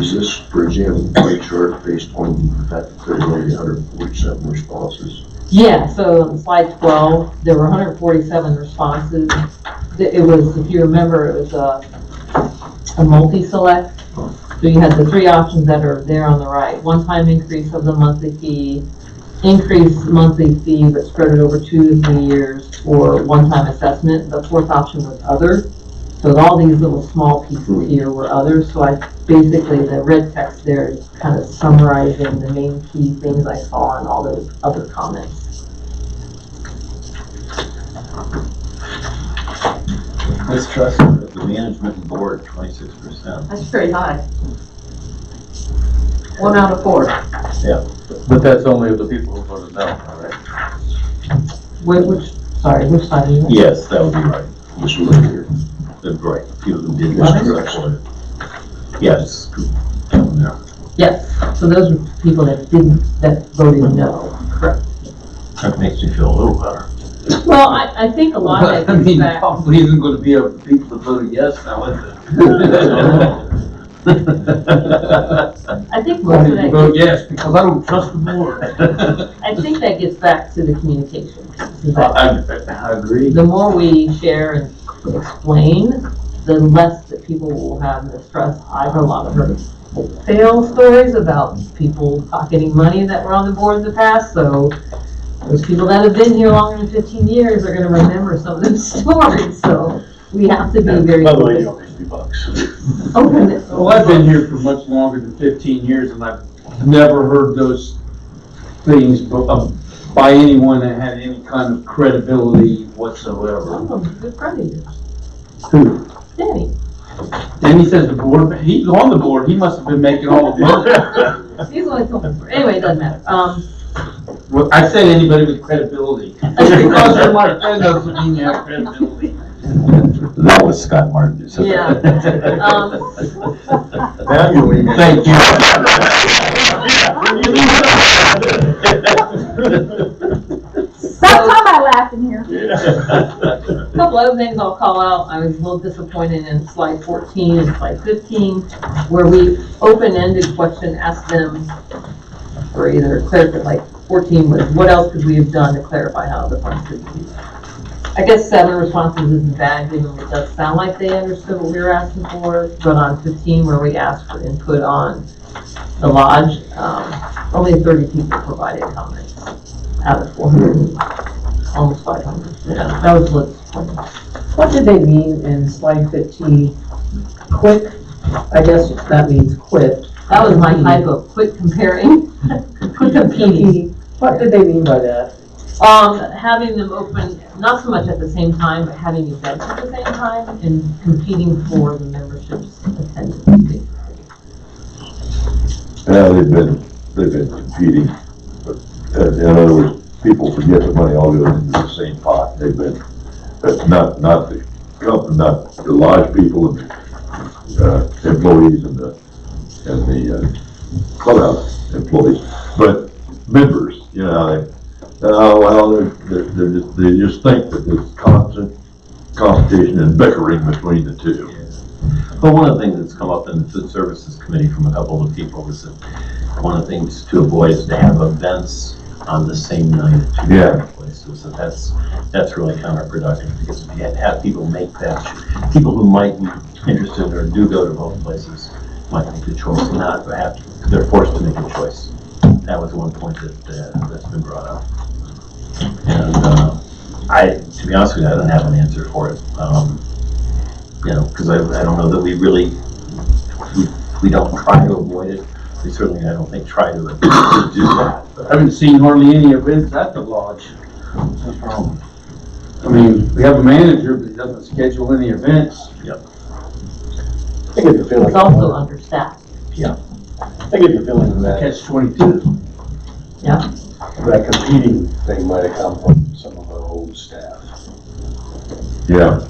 Is this, for example, pie chart based on the fact that there's only 147 responses? Yeah, so on slide 12, there were 147 responses. It was, if you remember, it was a multi-select. So you had the three options that are there on the right. One-time increase of the monthly fee, increased monthly fee but spread it over 2 to 3 years, or one-time assessment. The fourth option was other. So all these little small pieces here were others. So basically the red text there is kind of summarizing the main key things I saw in all those other comments. Mistrust of the management and board, 26%. That's pretty high. 1 out of 4. But that's only of the people who voted no, right? Which side is it? Yes, that would be right. This one right here. That's right. A few of them did What? mistrust. Yes. Yeah. Yes, so those are people that voted no. Correct. That makes me feel a little better. Well, I think a lot of that I gets mean, back. probably isn't gonna be of the people that voted yes now, is it? I think most of that Vote yes, because I don't trust the board. I think that gets back to the communication. piece. I agree. The more we share and explain, the less that people will have mistrust. I've heard a lot of fail stories about people pocketing money that were on the board in the past, so those people that have been here longer than 15 years are gonna remember some of those stories, so we have to be very. By the way, you owe me $50. Open it. Well, I've been here for much longer than 15 years, and I've never heard those things by anyone that had any kind of credibility whatsoever. Oh, good friend of yours. Who? Danny. Danny says the board, but he's on the board, he must have been making all the money. He's always looking for, anyway, it doesn't matter. Well, I said anybody with credibility. Just because you're my friend doesn't mean you have credibility. That was Scott Martin who said Yeah. that. Now you leave. Thank you. That's how I laughed in here. A couple other things I'll call out. I was a little disappointed in slide 14 and slide 15, where we open-ended question asked them for either clarify, like 14 was, what else could we have done to clarify how the funds could be used? I guess 7 responses isn't bad, given it does sound like they understood what we were asking for, but on 15, where we asked for input on the lodge, only 30 people provided comments out of 400, almost 500. Yeah, that was what's disappointing. What did they mean in slide 15? Quick, I guess that means quit. That was my type of quit comparing, quit competing. What did they mean by that? Having them open, not so much at the same time, but having events at the same time and competing for the membership's attendance. Yeah, they've been competing, but, in other words, people forget the money all goes into the same pot. They've been, not the company, not the lodge people and, employees and the clubhouse employees, but members, you know, they just think that there's constant competition and bickering between the two. But one of the things that's come up in the food services committee from a couple of people is that one of the things to avoid is to have events on the same night at two different places. So that's really counterproductive, because if you have people make that, people who might be interested or do go to both places might make the choice, not have, they're forced to make a choice. That was one point that's been brought up. And to be honest with you, I don't have an answer for it. You know, because I don't know that we really, we don't try to avoid it. We certainly, I don't think, try to do that. I haven't seen hardly any events at the lodge. No problem. I mean, we have a manager, but he doesn't schedule any events. I get the feeling. It's also understaffed. I get the feeling that Catch-22. that competing thing might have come from some of our old staff. Yeah.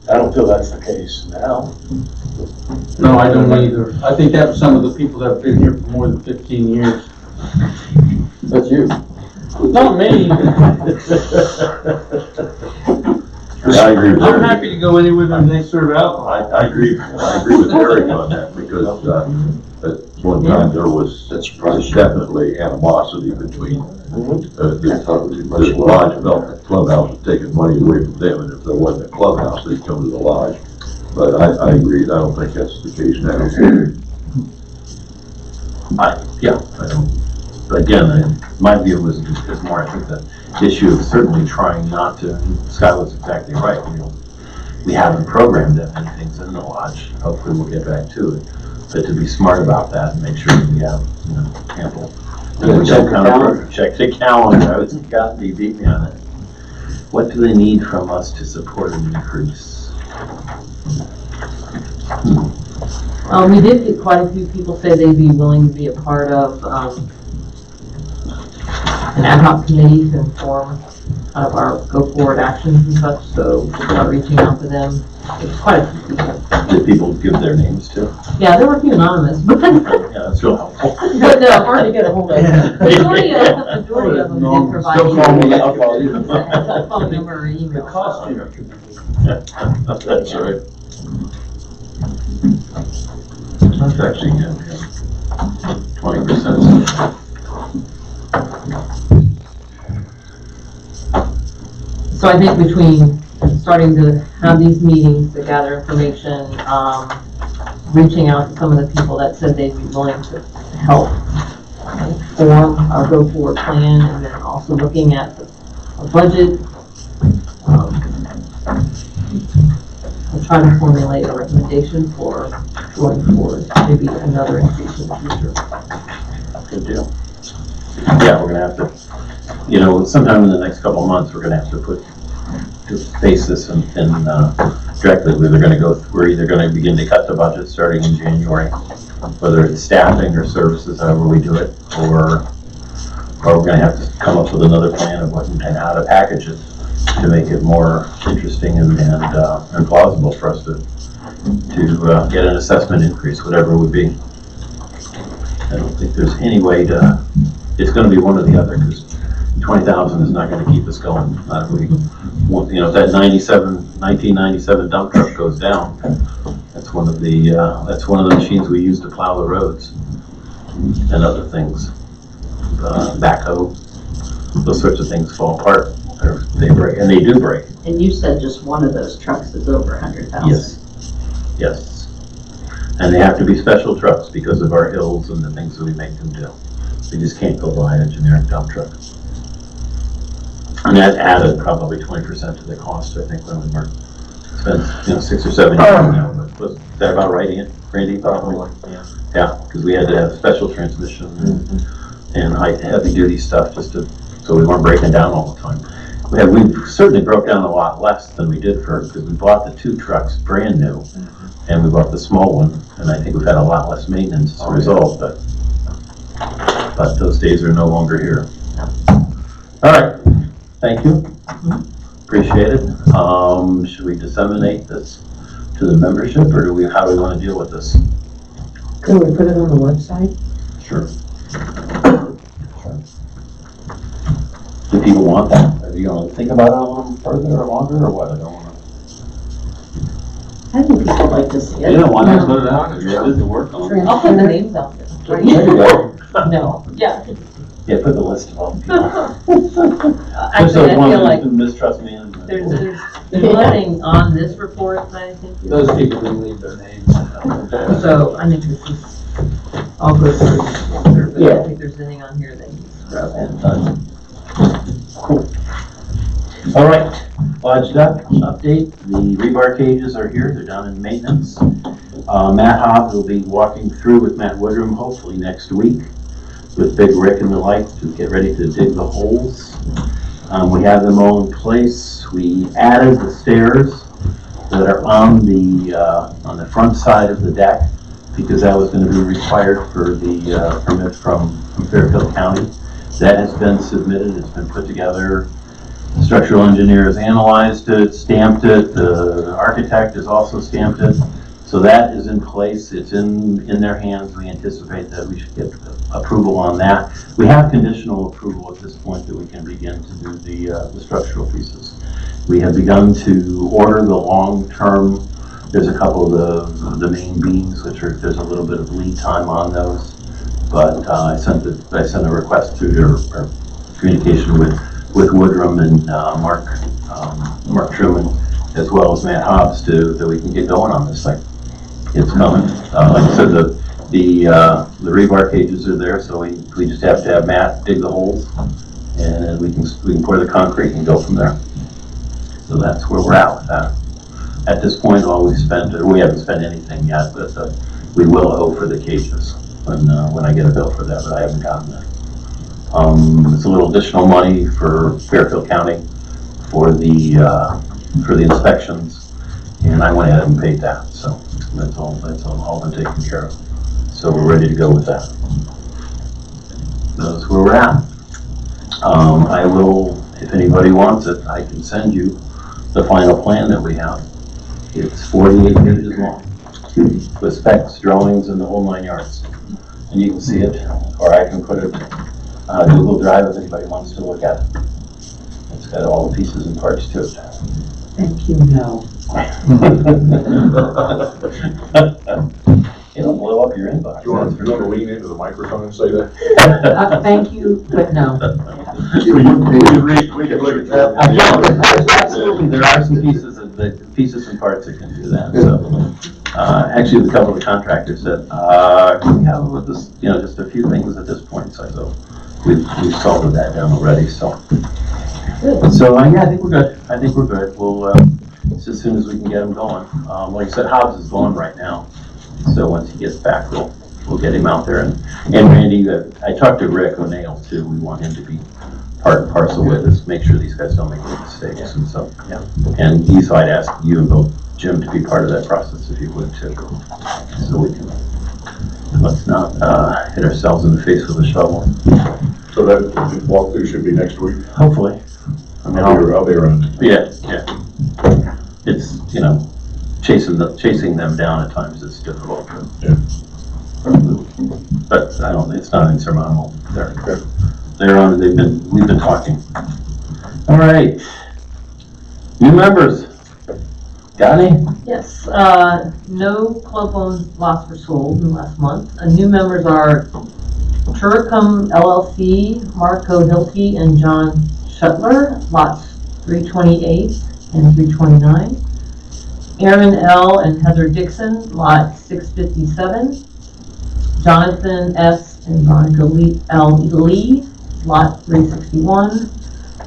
I don't feel that's the case now. No, I don't either. I think that was some of the people that have been here for more than 15 years. That's you. Not me. I agree with I'm Eric. happy to go anywhere that they serve alcohol. I agree with Eric on that, because, at one time there was definitely animosity between, the lodge felt the clubhouse was taking money away from them, and if there wasn't a clubhouse, they'd come to the lodge. But I agree, I don't think that's the case now. I don't. But again, my view is more, I think, the issue of certainly trying not to, Scott was exactly right. We haven't programmed that many things in the lodge. Hopefully we'll get back to it. But to be smart about that and make sure that we have, ample. Check the calendar. I was, God, they beat me on it. What do they need from us to support an increase? We did get quite a few people say they'd be willing to be a part of, an ad hoc committee to inform kind of our go-forward actions and such, so we'll start reaching out to them. There's quite a few people. Did people give their names to? Yeah, there were a few anonymous, but, Yeah, that's real helpful. but no, hard to get a hold of. Majority of them did provide Still call me, either I'll call you. a phone number or email. That's right. That's actually good, 20%. So I think between starting to have these meetings to gather information, reaching out to some of the people that said they'd be willing to help form our go-forward plan, and then also looking at a budget, we'll try to formulate a recommendation for going forward, maybe another increase in the future. Good deal. Yeah, we're gonna have to, you know, sometime in the next couple of months, we're gonna have to face this and directly, we're either gonna begin to cut the budget starting in January, whether it's staffing or services, however we do it, or we're gonna have to come up with another plan of what and how to package it to make it more interesting and plausible for us to get an assessment increase, whatever it would be. I don't think there's any way to, it's gonna be one or the other, because 20,000 is not gonna keep us going. Not if we, you know, if that 1997 dump truck goes down, that's one of the machines we use to plow the roads and other things. Backhoe, those sorts of things fall apart, or they break, and they do break. And you said just one of those trucks is over 100,000. Yes. And they have to be special trucks because of our hills and the things that we make them do. We just can't go buy a generic dump truck. And that added probably 20% to the cost, I think, when we were spent, 6 or 7 years now. But was that about right, Ian? Randy, probably? Yeah, because we had to have special transmission and heavy duty stuff so we weren't breaking down all the time. We certainly broke down a lot less than we did because we bought the 2 trucks brand new, and we bought the small one, and I think we've had a lot less maintenance as a result, but those days are no longer here. All right, thank you. Appreciate it. Should we disseminate this to the membership, or how do we want to deal with this? Could we put it on the website? Sure. Do people want that? Are you going to think about it a little further or longer, or what? I don't want to. I think people like to see it. Yeah, why not put it out? It's good to work on. I'll put the names out there. There you go. No, yeah. Yeah, put the list of all the people. Actually, I feel like mistrust management. there's nothing on this report that I think. Those people didn't leave their names. So I think this is, I'll go through, but I don't think there's anything on here that he's thrown in. Cool. All right, Lodge Duck update. The rebar cages are here. They're down in maintenance. Matt Hobbs will be walking through with Matt Woodrum hopefully next week with Big Rick and the like to get ready to dig the holes. We have them all in place. We added the stairs that are on the front side of the deck because that was going to be required for the permit from Fairfield County. That has been submitted. It's been put together. The structural engineer has analyzed it, stamped it. The architect has also stamped it. So that is in place. It's in their hands. We anticipate that we should get approval on that. We have conditional approval at this point that we can begin to do the structural pieces. We have begun to order the long-term. There's a couple of the main beams, there's a little bit of lead time on those. But I sent a request through our communication with Woodrum and Mark Truman, as well as Matt Hobbs, that we can get going on this thing. It's coming. Like I said, the rebar cages are there, so we just have to have Matt dig the holes, and we can pour the concrete and go from there. So that's where we're at with that. At this point, we haven't spent anything yet, but we will owe for the cages when I get a bill for that, but I haven't gotten that. It's a little additional money for Fairfield County for the inspections, and I went ahead and paid that. So that's all been taken care of. So we're ready to go with that. That's where we're at. I will, if anybody wants it, I can send you the final plan that we have. It's 48 pages long with specs, drawings, and the whole 9 yards. And you can see it, or I can put it on Google Drive if anybody wants to look at it. It's got all the pieces and parts to it. Thank you, no. It'll blow up your inbox. You want to lean into the microphone and say that? Thank you, but no. We can look at that. Absolutely, there are some pieces and parts that can do that. So, actually, a couple of the contractors said, "Can we have this? Just a few things at this point." So we've solved that down already. So yeah, I think we're good. We'll as soon as we can get them going. Like I said, Hobbs is going right now. So once he gets back, we'll get him out there. And Randy, I talked to Rick O'Neill too. We want him to be part and parcel with, is make sure these guys don't make any mistakes, and so, yeah. And so I'd ask you and Bill, Jim, to be part of that process if you would too, so we can, let's not, hit ourselves in the face with a shovel. So that walkthrough should be next week? Hopefully. I mean, I'll be around. Yeah, yeah. It's, chasing them down at times is difficult. Yeah. But it's not insurmountable. We've been talking. All right. New members. Got any? Yes, no club owned lots were sold in the last month. New members are Turcom LLC, Marco Hilke, and John Shuttler, lots 328 and 329. Aaron L. and Heather Dixon, lot 657. Jonathan S. and Veronica L. Lee, lot 361.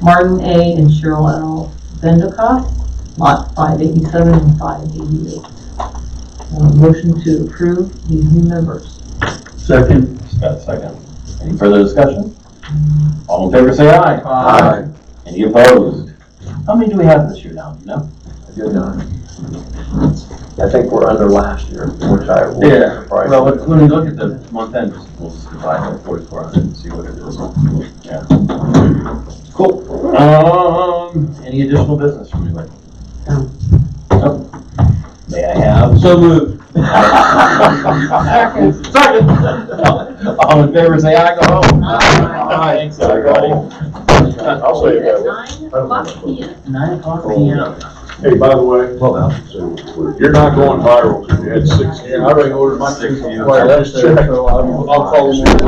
Martin A. and Cheryl L. Vendicoff, lot 587 and 588. Motion to approve these new members. Second. Scott, second. Any further discussion? All in favor, say aye. Aye. Any opposed? How many do we have this year now, do you know? Good night. I think we're under last year, which I was Yeah, surprised. well, when we look at the month end, we'll just divide by 4,400 and see what it is. Yeah. Cool. Any additional business from anybody? No. May I have? So moved. Second. All in favor, say aye, go home. Aye. Thanks, everybody. I'll say At that. 9 o'clock p.m. 9 o'clock p.m. Hey, by the way, you're not going viral because you had 6 views. I already ordered my 6 views. Well, that's there, so I'll call them.